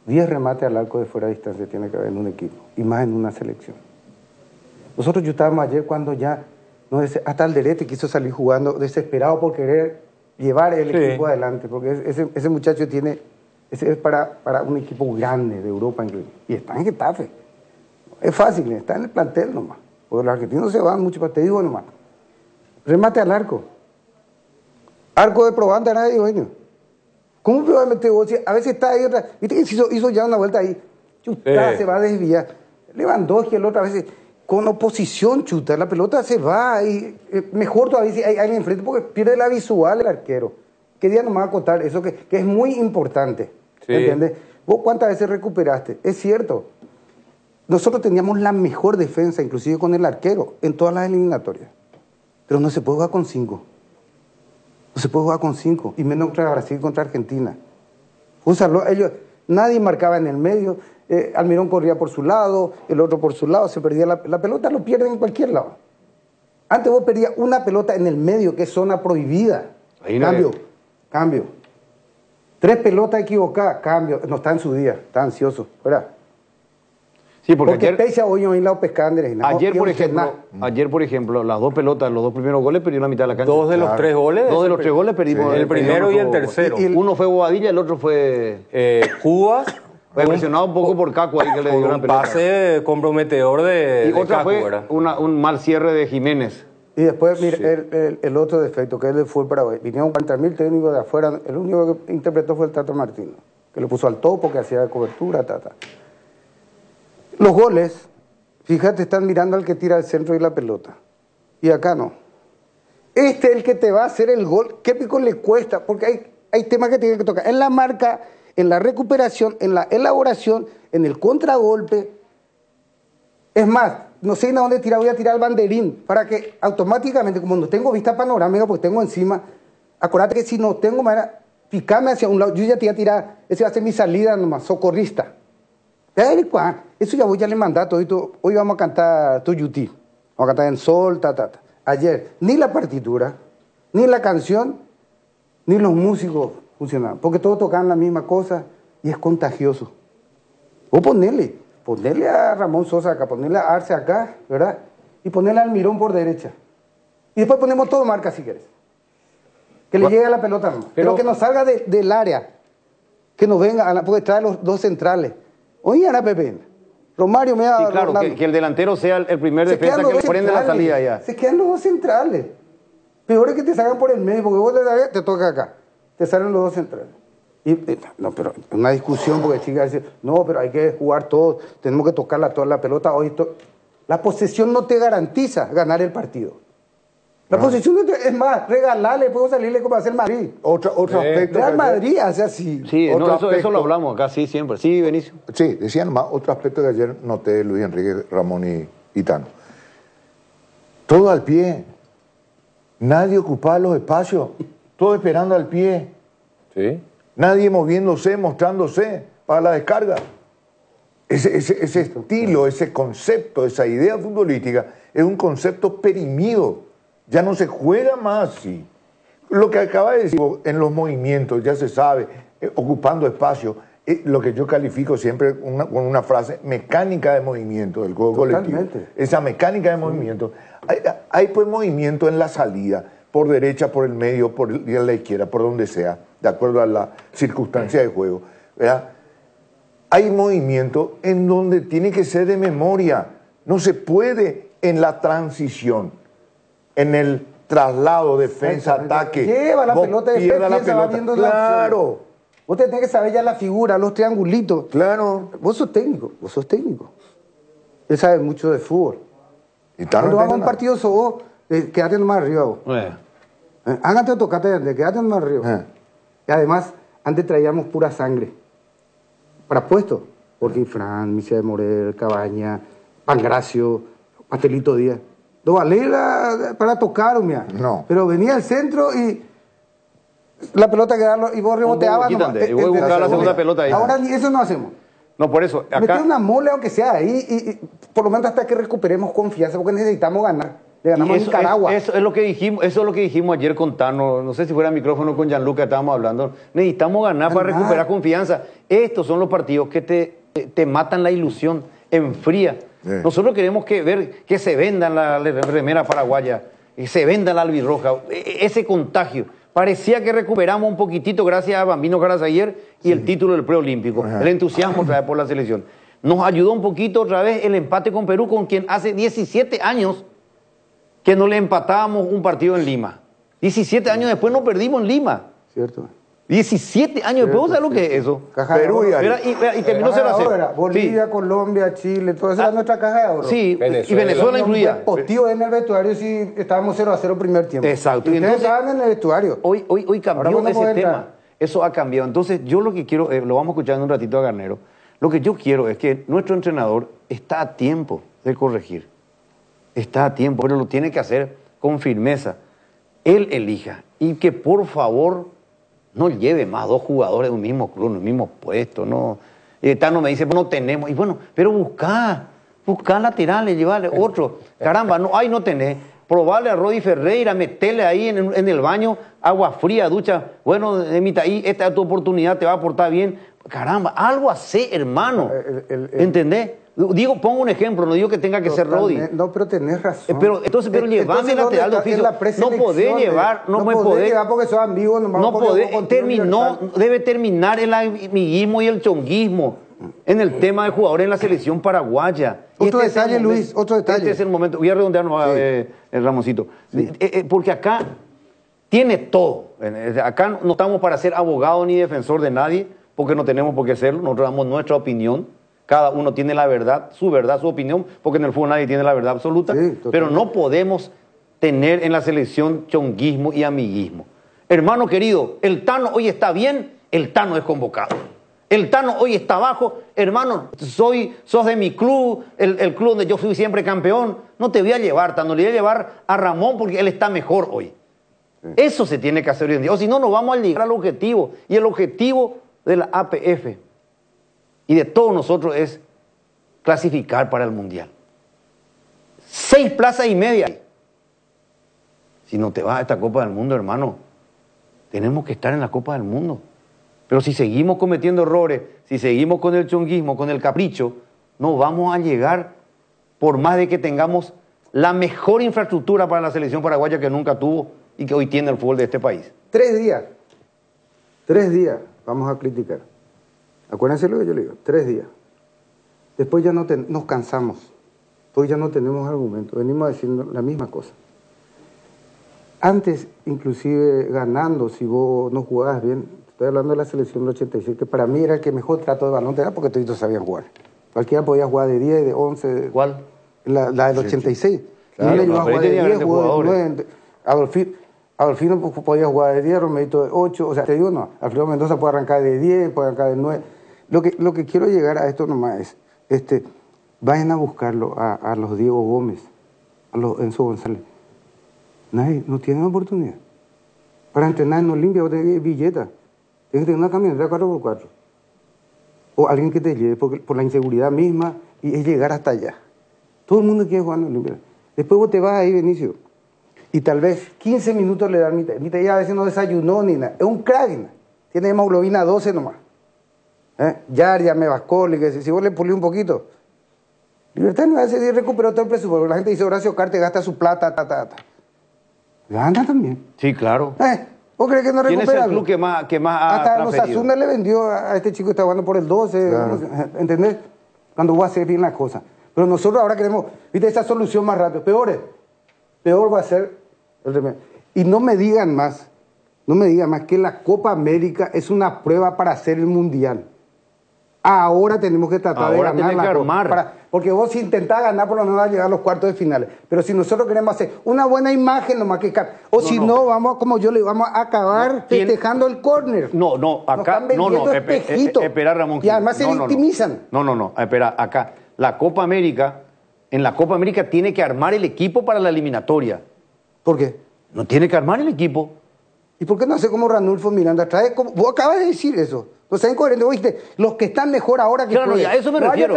10 remates al arco de fuera de distancia tiene que haber en un equipo, y más en una selección. Nosotros yo estábamos ayer cuando ya, hasta Alderete quiso salir jugando desesperado por querer llevar el equipo adelante, porque ese muchacho tiene, ese es para un equipo grande de Europa incluso, y está en Getafe. Es fácil, está en el plantel nomás, porque los argentinos se van mucho, pero te digo nomás, remate al arco. Arco de probanda, nadie, dueño. ¿Cómo me va a meter vos? A veces está ahí otra. Viste que hizo ya una vuelta ahí. Chuta, se va a desviar. Lewandowski, el otro a veces con oposición, chuta. La pelota se va y mejor todavía si hay alguien enfrente porque pierde la visual el arquero. Quería nomás acotar eso que es muy importante. Sí. ¿Entiendes? ¿Vos cuántas veces recuperaste? Es cierto. Nosotros teníamos la mejor defensa, inclusive con el arquero, en todas las eliminatorias. Pero no se puede jugar con 5. No se puede jugar con 5, y menos contra Brasil, contra Argentina. Nadie marcaba en el medio, Almirón corría por su lado, el otro por su lado, se perdía la pelota, lo pierden en cualquier lado. Antes vos perdías una pelota en el medio, que es zona prohibida. Cambio. 3 pelotas equivocadas, cambio. No está en su día, está ansioso, ¿verdad? Sí, porque ayer, por ejemplo, las 2 pelotas, los 2 primeros goles perdieron la mitad de la cancha. 2 de los 3 goles. 2 de los 3 goles perdimos. Sí. El primero y el tercero. Uno fue Bobadilla, el otro fue Cubas. Fue presionado un poco por Kaku ahí que le dio una pelota. Un pase comprometedor de otra Kaku, fue un mal cierre de Jiménez. Y después, mire, el otro defecto, que él fue el Paraguay. Vinieron 40.000 técnicos de afuera. El único que interpretó fue el Tato Martino, que le puso al topo, que hacía cobertura, Los goles, fíjate, están mirando al que tira el centro y la pelota. Y acá no. Este es el que te va a hacer el gol. ¿Qué pico le cuesta? Porque hay temas que tienen que tocar. En la marca, en la recuperación, en la elaboración, en el contragolpe. Es más, no sé a dónde tirar, voy a tirar el banderín para que automáticamente, como no tengo vista panorámica porque tengo encima, acuérdate que si no tengo manera, picarme hacia un lado, yo ya te voy a tirar, ese va a ser mi salida nomás, socorrista. Eso ya le mandé todo. Hoy vamos a cantar Tuyuti, vamos a cantar en sol, Ayer, ni la partitura, ni la canción, ni los músicos funcionaban, porque todos tocaban la misma cosa y es contagioso. O ponerle a Ramón Sosa acá, ponerle a Arce acá, ¿verdad? Y ponerle al Almirón por derecha. Y después ponemos todo marca si quieres. Que le llegue a la pelota nomás. Pero que nos salga del área. Que nos venga, porque trae los 2 centrales. Oye, Ana Pepe, Romario me da... Sí, claro, que el delantero sea el primer defensa que le prende la salida ya. Se quedan los 2 centrales. Peor es que te salgan por el medio, porque vos te toca acá. Te salen los 2 centrales. No, pero una discusión, porque chicas dicen, no, pero hay que jugar todos, tenemos que tocar toda la pelota. La posesión no te garantiza ganar el partido. La posesión es más, regalarle, puedo salirle como hacer Madrid. Otro aspecto. Real Madrid hace así. Sí, eso lo hablamos acá, sí, siempre. Sí, Benicio. Sí, decían más, otro aspecto que ayer noté Luis Enrique, Ramón y Tano. Todo al pie. Nadie ocupaba los espacios. Todo esperando al pie. Sí. Nadie moviéndose, mostrándose para la descarga. Ese estilo, ese concepto, esa idea futbolística es un concepto perimido. Ya no se juega más así. Lo que acaba de decir en los movimientos, ya se sabe, ocupando espacio, lo que yo califico siempre con una frase, mecánica de movimiento del juego colectivo. Esa mecánica de movimiento. Hay pues movimiento en la salida, por derecha, por el medio, por la izquierda, por donde sea, de acuerdo a la circunstancia de juego, ¿verdad? Hay movimiento en donde tiene que ser de memoria. No se puede en la transición, en el traslado, defensa, ataque. Lleva la pelota, después la pelota. va viendo Claro. Vos tenés que saber ya la figura, los triangulitos. Claro. Vos sos técnico. Él sabe mucho de fútbol. Cuando hagas un partido, sos vos, quédate nomás arriba vos. Hágate o tocate, quédate nomás arriba. Y además, antes traíamos pura sangre. Para puestos. Porque Fran, Michel Morel, Cabaña, Pangracio, Pastelito Díaz. No valía para tocar, mira. No. Pero venía al centro y la pelota quedaba y vos reboteabas. Y voy a buscar la segunda pelota ahí. Ahora ni eso no hacemos. No, por eso, acá... Meter una mole aunque sea ahí y por lo menos hasta que recuperemos confianza, porque necesitamos ganar. Le ganamos a Nicaragua. Eso es lo que dijimos ayer con Tano, no sé si fuera micrófono con Gianluca, estábamos hablando. Necesitamos ganar para recuperar confianza. Estos son los partidos que te matan la ilusión, enfría. Nosotros queremos ver que se vendan la remera paraguaya, que se venda la albirroja, ese contagio. Parecía que recuperamos un poquitito gracias a Bambino Carazaguer y el título del preolímpico, el entusiasmo otra vez por la selección. Nos ayudó un poquito otra vez el empate con Perú, con quien hace 17 años que no le empatábamos un partido en Lima. 17 años después no perdimos en Lima. Cierto. 17 años después, ¿sabes lo que es eso? Caja Perú y terminó 0-0. Bolivia, Colombia, Chile, toda esa era nuestra caja de oro. Sí, y Venezuela incluida. Positivo en el vestuario si estábamos 0-0 primer tiempo. Exacto. Y entonces estaban en el vestuario. Hoy cambió ese tema. Eso ha cambiado. Entonces, yo lo que quiero, lo vamos a escuchar en un ratito a Garnero, lo que yo quiero es que nuestro entrenador está a tiempo de corregir. Está a tiempo, pero lo tiene que hacer con firmeza. Él elija. Y que por favor no lleve más 2 jugadores de un mismo club, en un mismo puesto. No. Tano me dice, no tenemos. Y bueno, pero buscá laterales, llevarle otro. Caramba, no tenés. Probarle a Rodi Ferreira, meterle ahí en el baño, agua fría, ducha. Bueno, ahí, esta es tu oportunidad, te va a portar bien. Caramba, algo así, hermano. ¿Entendés? Digo, pongo un ejemplo, no digo que tenga que ser Rodi. No, pero tenés razón. Pero llevame el lateral de oficio. No podés llevar, no me podés llevar porque sos ambiguo. No podés, debe terminar el amiguismo y el chonguismo en el tema de jugadores en la selección paraguaya. Otro detalle, Luis, otro detalle. Este es el momento. Voy a redondear, el Ramoncito. Sí. Porque acá tiene todo. Acá no estamos para ser abogado ni defensor de nadie, porque no tenemos por qué serlo. Nosotros damos nuestra opinión. Cada uno tiene la verdad, su opinión, porque en el fútbol nadie tiene la verdad absoluta. Sí, pero no podemos tener en la selección chonguismo y amiguismo. Hermano querido, el Tano hoy está bien, el Tano es convocado. El Tano hoy está abajo, hermano, sos de mi club, el club donde yo fui siempre campeón. No te voy a llevar, Tano, le voy a llevar a Ramón porque él está mejor hoy. Sí. Eso se tiene que hacer hoy en día. O si no, nos vamos a llegar al objetivo. Y el objetivo de la APF y de todos nosotros es clasificar para el Mundial. 6 plazas y media. Si no te vas a esta Copa del Mundo, hermano, tenemos que estar en la Copa del Mundo. Pero si seguimos cometiendo errores, si seguimos con el chonguismo, con el capricho, no vamos a llegar, por más de que tengamos la mejor infraestructura para la selección paraguaya que nunca tuvo y que hoy tiene el fútbol de este país. 3 días vamos a criticar. Acuérdense lo que yo le digo, 3 días. Después ya nos cansamos, porque ya no tenemos argumentos, venimos diciendo la misma cosa. Antes, inclusive ganando, si vos no jugabas bien, estoy hablando de la selección del 86, que para mí era el que mejor trato de balón te da porque todos sabían jugar. Cualquiera podía jugar de 10, de 11. ¿Cuál? La del 86. Claro, y a jugar de 10, jugó de 9. Adolfino podía jugar de 10, Romerito de 8. O sea, te digo, no, Alfredo Mendoza puede arrancar de 10, puede arrancar de 9. Lo que quiero llegar a esto nomás es, vayan a buscarlo a los Diego Gómez, a los Enzo González. Nadie, no tienen oportunidad. Para entrenar en Olimpia vos tenés billeta. Tienes que tener una camioneta 4x4. O alguien que te lleve por la inseguridad misma y es llegar hasta allá. Todo el mundo quiere jugar en Olimpia. Después vos te vas ahí, Benicio, y tal vez 15 minutos le dan mitad. Ya a veces no desayunó ni nada. Es un crack, ¿no? Tiene hemoglobina 12 nomás. Ya me bascó, si vos le pulís un poquito. Libertad no hace recuperó todo el presupuesto. La gente dice, Horacio Cartes gasta su plata, Gana también. Sí, claro. ¿Vos crees que no recupera? ¿Quién es el club que más ha hasta transferido? Osasuna le vendió a este chico que está jugando por el 12, claro. ¿Entendés? Cuando vos haces bien las cosas. Pero nosotros ahora queremos, viste, esa solución más rápido. Peor va a ser el remedio. Y no me digan más que la Copa América es una prueba para hacer el Mundial. Ahora tenemos que tratar de ganar porque vos si intentás ganar por lo menos vas a llegar a los cuartos de finales. Pero si nosotros queremos hacer una buena imagen nomás que vamos como yo le vamos a acabar festejando el córner. Acá espera, Ramón. Y además se victimizan. Espera, acá en la Copa América tiene que armar el equipo para la eliminatoria. ¿Por qué? No tiene que armar el equipo. ¿Y por qué no hace como Ranulfo Miranda? Vos acabas de decir eso. No sean incoherentes, vos dijiste, los que están mejor ahora que claro, a eso me refiero.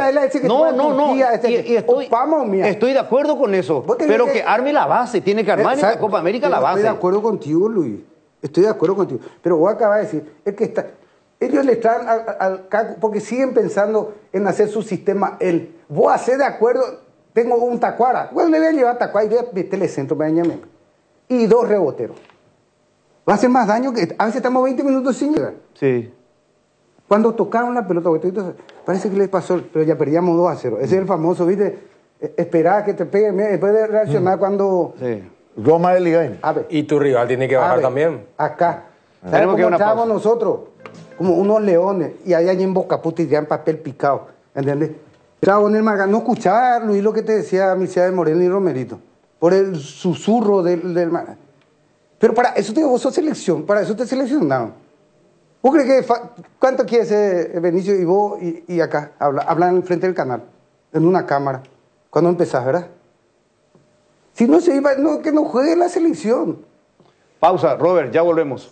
Estoy de acuerdo con eso, pero que arme la base, tiene que armar en la Copa América la base. Estoy de acuerdo contigo, Luis, estoy de acuerdo contigo, pero vos acabas de decir, ellos le están al caco porque siguen pensando en hacer su sistema vos hacés de acuerdo, tengo un tacuara, bueno, le voy a llevar tacuara y voy a Telecentro para Ñamén, y 2 reboteros. Va a hacer más daño que a veces estamos 20 minutos sin llegar. Sí. Cuando tocaron la pelota, parece que les pasó, pero ya perdíamos 2-0. Ese es el famoso, ¿viste? Esperar que te peguen, después de reaccionar cuando... Sí. Roma de Liga. Y tu rival tiene que bajar también. Acá. Tenemos que entrábamos nosotros, como unos leones, y ahí en Bocaputa y ya en papel picado, ¿entendés? Entraba en el Marga, no escuchaba, Luis, lo que te decía Mircea de Moreno y Romerito, por el susurro del Marga. Pero para eso vos sos selección, para eso te seleccionaron. ¿Vos crees que cuánto quiere ser Benicio y vos y acá? Hablan frente del canal, en una cámara, cuando empezás, ¿verdad? Si no se iba, que no juegue la selección. Pausa, Robert, ya volvemos.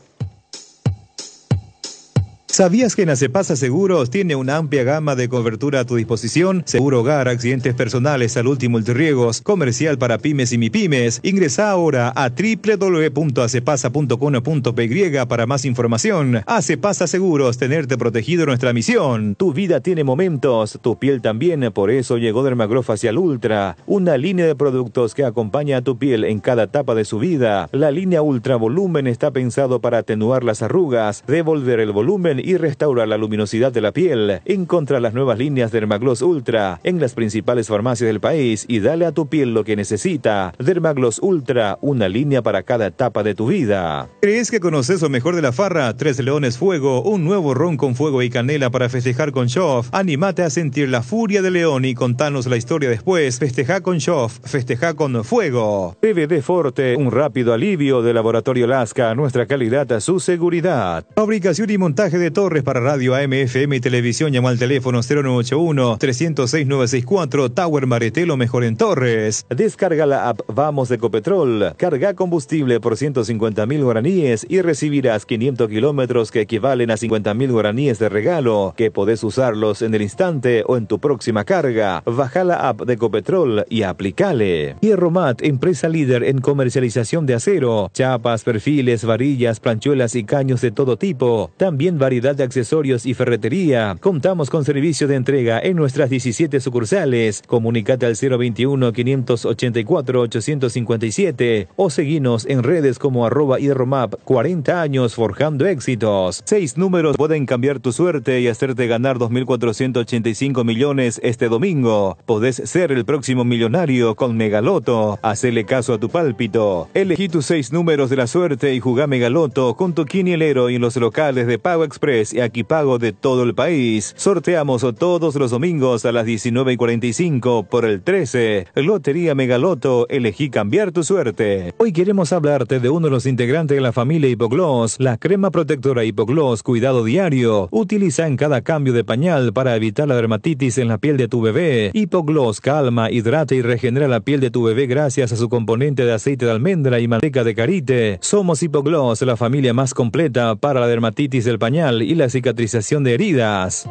¿Sabías que en Acepasa Seguros tiene una amplia gama de cobertura a tu disposición? Seguro hogar, accidentes personales, salud y multirriegos, comercial para pymes y mipymes. Ingresa ahora a www.acepasa.com.py para más información. Acepasa Seguros, tenerte protegido nuestra misión. Tu vida tiene momentos, tu piel también, por eso llegó Dermagrow Facial Ultra, una línea de productos que acompaña a tu piel en cada etapa de su vida. La línea Ultra Volumen está pensado para atenuar las arrugas, devolver el volumen y restaura la luminosidad de la piel. Encontra las nuevas líneas Dermagloss Ultra en las principales farmacias del país y dale a tu piel lo que necesita. Dermagloss Ultra, una línea para cada etapa de tu vida. ¿Crees que conoces lo mejor de la farra? 3 Leones Fuego, un nuevo ron con fuego y canela para festejar con Shoff. Anímate a sentir la furia de León y contanos la historia después. Festeja con Shoff, festeja con fuego. PVD Forte, un rápido alivio de Laboratorio Lasca, nuestra calidad a su seguridad. Fabricación y montaje de torres para radio AM, FM y televisión. Llama al teléfono 0981-306-964. Tower Maretelo, mejor en torres. Descarga la app Vamos de Ecopetrol. Carga combustible por 150.000 guaraníes y recibirás 500 kilómetros que equivalen a 50.000 guaraníes de regalo, que podés usarlos en el instante o en tu próxima carga. Baja la app de Ecopetrol y aplicale. Hierromat, empresa líder en comercialización de acero, chapas, perfiles, varillas, planchuelas y caños de todo tipo. También variedad de accesorios y ferretería. Contamos con servicio de entrega en nuestras 17 sucursales. Comunicate al 021-584-857 o seguinos en redes como @hierromap. 40 años forjando éxitos. 6 números pueden cambiar tu suerte y hacerte ganar 2.485 millones este domingo. Podés ser el próximo millonario con Megaloto. Hacele caso a tu pálpito. Elegí tus 6 números de la suerte y jugá Megaloto con tu quinielero y en los locales de Pago Express y Aquipago de todo el país. Sorteamos todos los domingos a las 19:45 por el 13. Lotería Megaloto, elegí cambiar tu suerte. Hoy queremos hablarte de uno de los integrantes de la familia Hipogloss, la crema protectora Hipogloss Cuidado Diario. Utiliza en cada cambio de pañal para evitar la dermatitis en la piel de tu bebé. Hipogloss calma, hidrata y regenera la piel de tu bebé gracias a su componente de aceite de almendra y manteca de karité. Somos Hipogloss, la familia más completa para la dermatitis del pañal y la cicatrización de heridas.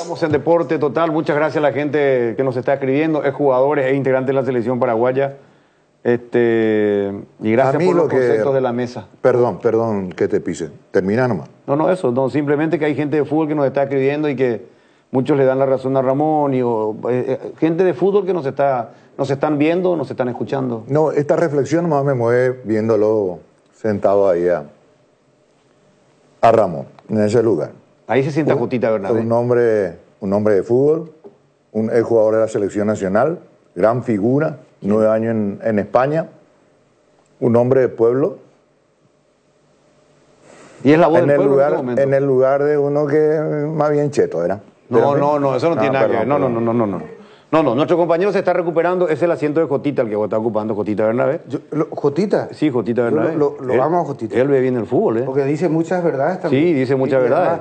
Estamos en Deporte Total. Muchas gracias a la gente que nos está escribiendo, es jugadores e integrantes de la selección paraguaya. Y gracias por los conceptos de la mesa. Perdón que te pise. Termina nomás. No, eso, no, simplemente que hay gente de fútbol que nos está escribiendo y que muchos le dan la razón a Ramón y gente de fútbol que nos están viendo, nos están escuchando. No, esta reflexión nomás me mueve viéndolo sentado ahí a Ramón, en ese lugar. Ahí se sienta Jotita Bernabé. Un hombre de fútbol, un ex jugador de la selección nacional, gran figura, 9 años en España, un hombre de pueblo. Y es la voz del pueblo en el lugar de uno que más bien cheto era. No, eso no tiene nada que ver. No, nuestro compañero se está recuperando, es el asiento de Jotita el que está ocupando, Jotita Bernabé. ¿Jotita? Sí, Jotita Bernabé. Lo vamos a Jotita. Él ve bien el fútbol, Porque dice muchas verdades también. Sí, dice muchas verdades.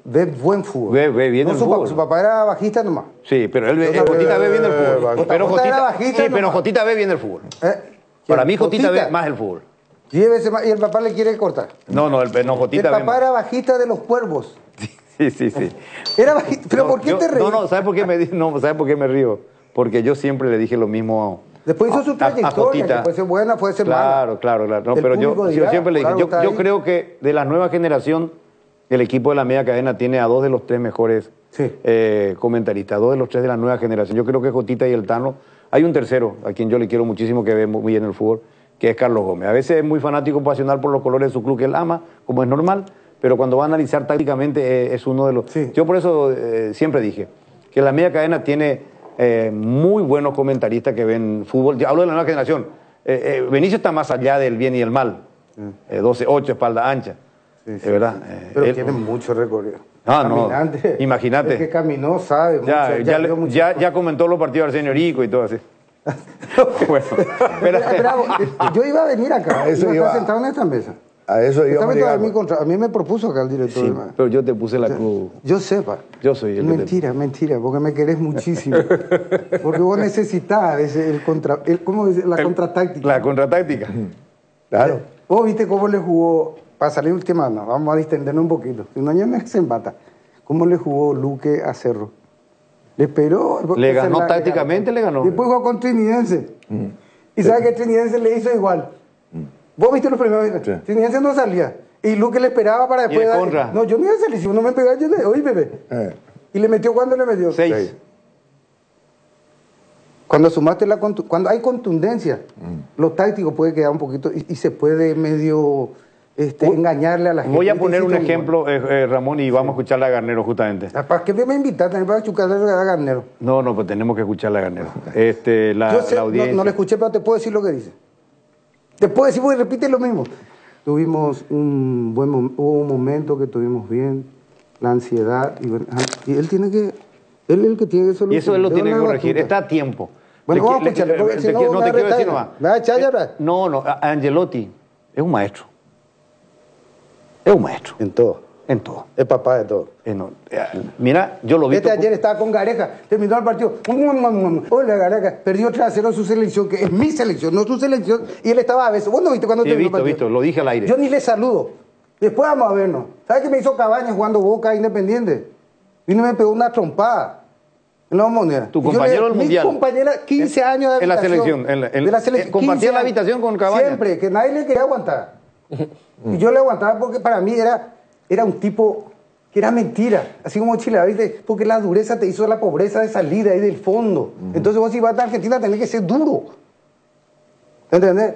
Ve buen fútbol. Ve bien el fútbol. Su papá era bajista nomás. Sí, pero Jotita ve bien el fútbol. Pero Jotita ve bien el fútbol. Para mí Jotita ve más el fútbol. Y el papá le quiere cortar. No, Jotita ve. El papá era bajista de los Cuervos. Sí. Era bajista. ¿Pero por qué te ríes? ¿sabes por qué me río? Porque yo siempre le dije lo mismo Después hizo su trayectoria, que puede ser buena, puede ser mala. Claro. No, pero yo siempre le dije, yo creo que de la nueva generación, el equipo de la media cadena tiene a 2 de los 3 mejores comentaristas, 2 de los 3 de la nueva generación. Yo creo que Jotita y el Tano. Hay un tercero, a quien yo le quiero muchísimo, que ve muy bien el fútbol, que es Carlos Gómez. A veces es muy fanático, pasional por los colores de su club que él ama, como es normal, pero cuando va a analizar tácticamente es uno de los... Sí. Yo por eso siempre dije que la media cadena tiene muy buenos comentaristas que ven fútbol. Yo hablo de la nueva generación. Benicio está más allá del bien y el mal. 12-8, espalda ancha. Sí. ¿Verdad? Pero tiene mucho recorrido. Caminante. Imagínate. El que caminó sabe mucho. Ya comentó los partidos de Arsenio Rico y todo así. Bueno, yo iba a venir acá. Iba a estar sentado en esta mesa. A eso iba a mí me propuso acá el director. Sí, pero yo te puse la cruz. Yo sepa. Yo soy el Mentira, porque me querés muchísimo. Porque vos necesitás la contratáctica. La contratáctica. Claro. Vos viste cómo le jugó, para salir el tema, vamos a distendernos un poquito. Si no, ya me se embata. ¿Cómo le jugó Luque a Cerro? Le esperó. Le ganó tácticamente, le ganó. Después jugó con Trinidense. Y sabe que Trinidense le hizo igual. ¿Vos viste los primeros días? Sí. Trinidense no salía. Y Luque le esperaba para después dar. No, yo no iba a salir. Si uno me pegaba, yo le oí, bebé. Y le metió, ¿cuándo le metió? 6. Cuando sumaste cuando hay contundencia, lo táctico puede quedar un poquito y se puede medio engañarle a la gente. Voy a poner un ejemplo, Ramón, y vamos a escucharle a Garnero justamente. ¿Para qué me invitaste también para escucharle a Garnero? No, pues tenemos que escucharle a Garnero. La audiencia. No le escuché, pero te puedo decir lo que dice. Te puedo decir, porque repite lo mismo. Tuvimos hubo un momento que tuvimos bien, la ansiedad, y él es el que tiene que solucionar. Y eso él lo tiene que corregir, está a tiempo. Bueno, vamos a escucharle, porque si no te quiero decir nomás. ¿Me vas a echar ya? No, Angelotti es un maestro. Es un maestro. En todo. En todo. Es papá de todo. Mira, yo lo vi. Ayer estaba con Gareja, terminó el partido. Hola, Gareja, perdió 3-0 su selección, que es mi selección, no su selección. Y él estaba a veces. ¿Vos no viste cuando terminó el partido? Visto, lo dije al aire. Yo ni le saludo. Después vamos a vernos. ¿Sabes qué me hizo Cabañas jugando Boca Independiente? Vino y me pegó una trompada. En la moneda. Tu compañero del Mundial. Mi compañera, 15 años de habitación. En la selección. Compartía la habitación con Cabañas. Siempre, que nadie le quería aguantar. Y yo le aguantaba porque para mí era un tipo que era mentira, así como Chile, ¿viste? Porque la dureza te hizo la pobreza de salida ahí del fondo. Entonces vos si vas a Argentina tenés que ser duro. ¿Entendés?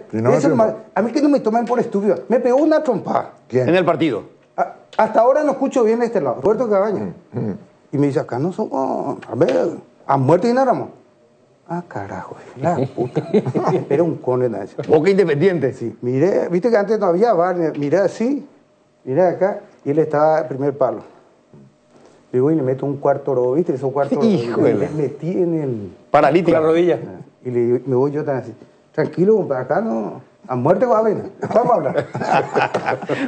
A mí que no me tomen por estúpido. Me pegó una trompada. ¿Quién? En el partido. Hasta ahora no escucho bien de este lado. Roberto Cabañas. Y me dice, acá no somos... A ver, a muerte y nada más. Carajo, la puta. Era un cone. Boca Independiente. Sí, miré, viste que antes no había bar, miré así, miré acá, y él estaba en primer palo. Digo, y le meto un cuarto oro, ¿viste? Esos cuartos le metí en el... Paralítico. La rodilla. Y me voy yo tan así, tranquilo, acá no... A muerte va a venir. Vamos a hablar.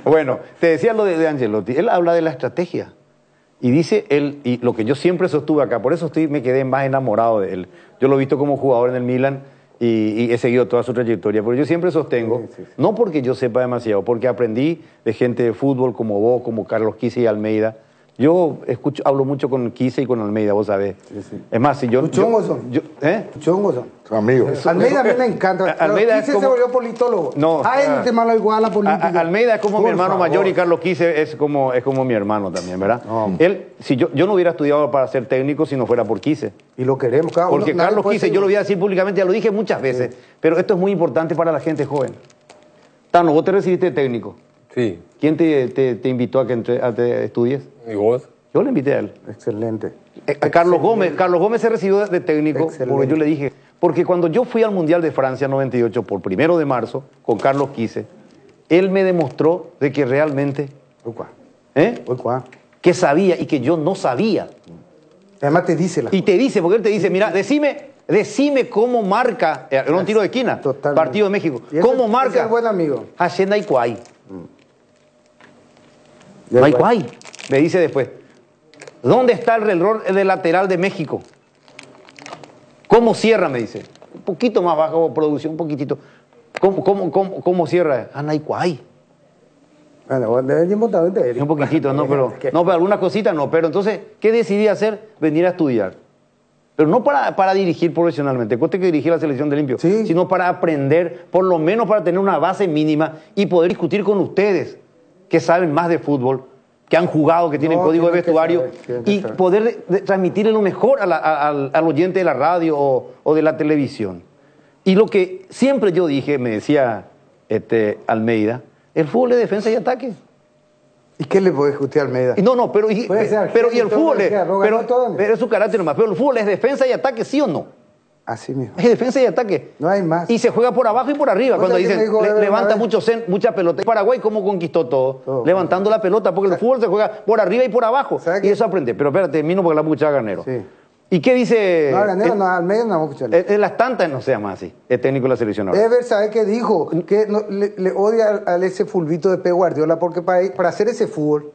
Bueno, te decía lo de Angelotti. Él habla de la estrategia. Y dice él, y lo que yo siempre sostuve acá, por eso me quedé más enamorado de él. Yo lo he visto como jugador en el Milan y he seguido toda su trayectoria. Pero yo siempre sostengo, no porque yo sepa demasiado, porque aprendí de gente de fútbol como vos, como Carlos Quise y Almeida. Yo hablo mucho con Quise y con Almeida, vos sabés. Sí, sí. Es más, si yo... Chongos son. Chongos son. Amigos. Almeida a mí me encanta. Almeida Quise es como... se volvió politólogo. No. Ay, no te malo igual a la política. Almeida es como Por mi hermano favor. mayor y Carlos Quise es como mi hermano también, ¿verdad? No. Él, si yo no hubiera estudiado para ser técnico si no fuera por Quise. Y lo queremos, cada uno. Porque nadie Carlos puede Quise, ser- yo lo voy a decir públicamente, ya lo dije muchas veces, pero esto es muy importante para la gente joven. Tano, vos te recibiste de técnico. Sí. ¿Quién te invitó a que te estudies? ¿Y vos? Yo le invité a él. Excelente. Carlos Gómez se recibió de técnico, Excelente. porque yo le dije, porque cuando yo fui al Mundial de Francia 98 por 1 de marzo con Carlos Quise, él me demostró de que realmente, que sabía y que yo no sabía. Además te dice la Y te dice, porque él te dice, mira, decime cómo marca, era un tiro de esquina, Totalmente. partido de México, Y ese- cómo ese marca es buen amigo. Hacienda Iguay. Iguay. Me dice después, ¿dónde está el reloj de lateral de México? ¿Cómo cierra? Me dice. Un poquito más bajo producción, un poquitito. ¿Cómo cierra? Anaiguay. Bueno, deben votado entre Un poquitito, no, pero algunas cositas no. Pero entonces, ¿qué decidí hacer? Venir a estudiar. Pero no para dirigir profesionalmente, cuesta que dirigir la selección de limpio, sino para aprender, por lo menos para tener una base mínima y poder discutir con ustedes, que saben más de fútbol, que han jugado, que tienen código de vestuario, y poder transmitirle lo mejor al oyente de la radio o de la televisión. Y lo que siempre yo dije, me decía Almeida, el fútbol es defensa y ataque. ¿Y qué le puede discutir a Almeida? No, pero y el fútbol pero es su carácter nomás. Pero el fútbol es defensa y ataque, ¿sí o no? Así mismo. Es defensa y ataque. No hay más. Y se juega por abajo y por arriba. Cuando dicen, levanta mucha pelota. Paraguay, ¿cómo conquistó todo? Levantando la pelota, porque el fútbol se juega por arriba y por abajo. Y eso aprende. Pero espérate, termino porque la escuchaba Garnero. Sí. ¿Y qué dice? No, Garnero, no, Almeida no vamos a escucharle. En las tantas no se llama así, es técnico de la selección ahora. Ever, ¿sabe qué dijo? Que le odia a ese fulbito de Pep Guardiola, porque para hacer ese fútbol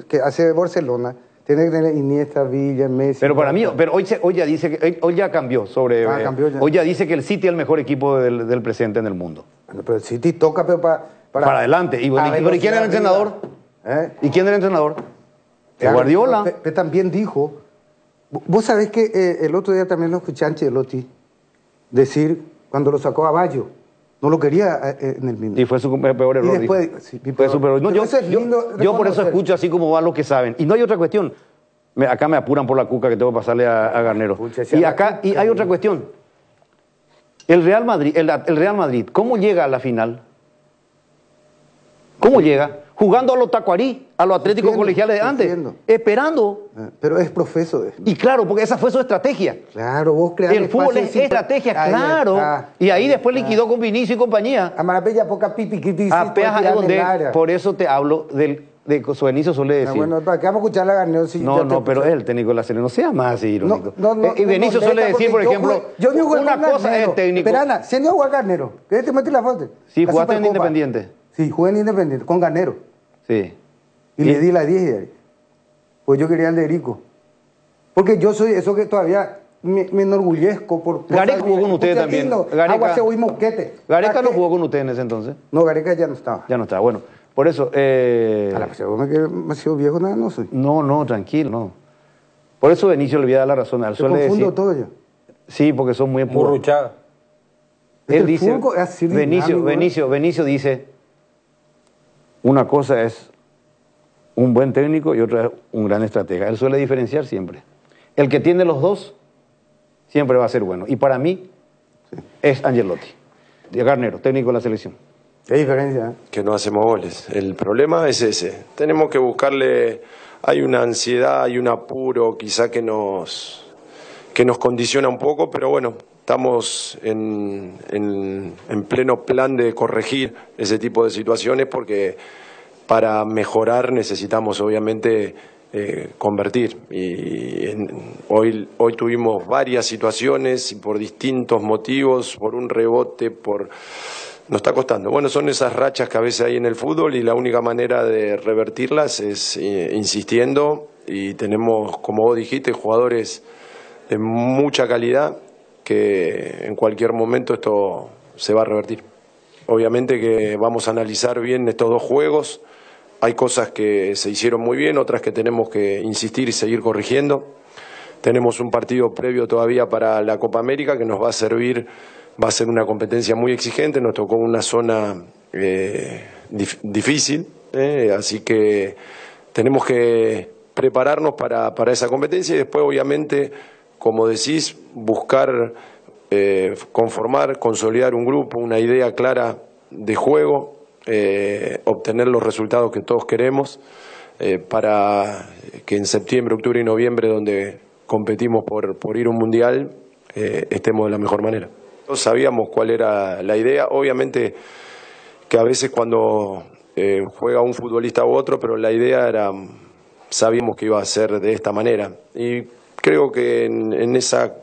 que hace Barcelona, tiene que tener Iniesta, Villa, Messi. Pero para mí, pero hoy ya dice que hoy ya cambió sobre. Cambió ya. Hoy ya dice que el City es el mejor equipo del presente en el mundo. Bueno, pero el City toca, pero para adelante. ¿Y quién era el entrenador? ¿Y quién era el entrenador? Guardiola. Pero también dijo. Vos sabés que el otro día también lo escuché a Ancelotti decir, cuando lo sacó a Baggio, no lo quería en el mismo. Y fue su peor error. Y después, fue su peor. No, yo por eso reconocer. escucho así como van los que saben. Y no hay otra cuestión. Acá me apuran por la cuca que tengo que pasarle a Garnero. Y hay otra cuestión. El Real Madrid, ¿cómo llega a la final? ¿Cómo llega? Jugando a los tacuarí, a los atléticos colegiales de antes, esperando. Pero es profeso. Y claro, porque esa fue su estrategia. Claro, vos creás el fútbol es estrategia, claro. Y ahí después liquidó con Vinicio y compañía. Amarapella poca pipi, por eso te hablo de Vinicio suele decir. Bueno, ¿para qué vamos a escuchar a Garnero? Si pero es el técnico de la selección, no sea más así irónico. Y Vinicio suele decir, por ejemplo, una cosa es el técnico. Espera, ¿se han a Garnero? ¿Qué te metí la foto? Sí, jugaste en Independiente. Sí, jugué en Independiente, con Garnero. Sí. Y le di la 10. Pues yo quería el de Erico. Porque yo soy eso que todavía me enorgullezco por... Gareca jugó con ustedes también. Gareca no jugó con ustedes en ese entonces. No, Gareca ya no estaba. Ya no estaba, bueno. Por eso... me sido viejo, nada, no soy. No, tranquilo, no. Por eso Benicio le voy a dar la razón. Él suele confundo decir, todo yo. Sí, porque son muy Murruchaga. Él dice... Benicio dice... Una cosa es un buen técnico y otra es un gran estratega. Él suele diferenciar siempre. El que tiene los dos siempre va a ser bueno. Y para mí es Ancelotti. Garnero, técnico de la selección. ¿Qué diferencia? Que no hacemos goles. El problema es ese. Tenemos que buscarle... Hay una ansiedad, hay un apuro quizá que nos condiciona un poco, pero bueno, estamos en pleno plan de corregir ese tipo de situaciones porque para mejorar necesitamos obviamente convertir. Y hoy tuvimos varias situaciones y por distintos motivos, por un rebote, nos está costando. Bueno, son esas rachas que a veces hay en el fútbol y la única manera de revertirlas es insistiendo y tenemos, como vos dijiste, jugadores de mucha calidad que en cualquier momento esto se va a revertir. Obviamente que vamos a analizar bien estos dos juegos hay cosas que se hicieron muy bien, otras que tenemos que insistir y seguir corrigiendo. Tenemos un partido previo todavía para la Copa América que nos va a servir, va a ser una competencia muy exigente, nos tocó una zona difícil, así que tenemos que prepararnos para esa competencia y después obviamente, como decís, buscar conformar, consolidar un grupo, una idea clara de juego, obtener los resultados que todos queremos para que en septiembre, octubre y noviembre, donde competimos por ir a un mundial, estemos de la mejor manera. Todos sabíamos cuál era la idea, obviamente que a veces cuando juega un futbolista u otro, pero la idea era, sabíamos que iba a ser de esta manera y creo que en esa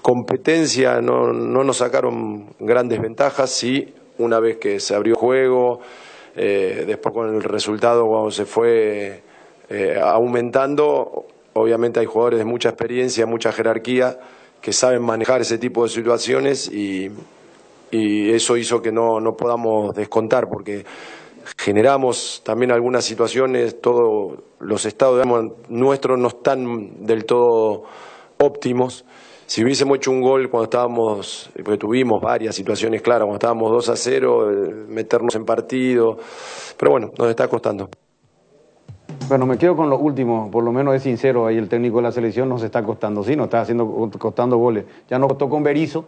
competencia no nos sacaron grandes ventajas, sí, una vez que se abrió el juego, después con el resultado cuando se fue aumentando, obviamente hay jugadores de mucha experiencia, mucha jerarquía, que saben manejar ese tipo de situaciones y eso hizo que no podamos descontar, porque generamos también algunas situaciones, todos los estados nuestros no están del todo óptimos. Si hubiésemos hecho un gol cuando estábamos, porque tuvimos varias situaciones claras, cuando estábamos 2-0, meternos en partido, pero bueno, nos está costando. Bueno, me quedo con lo último, por lo menos es sincero, ahí el técnico de la selección nos está costando, sí, nos está costando goles. Ya nos costó con Berizzo,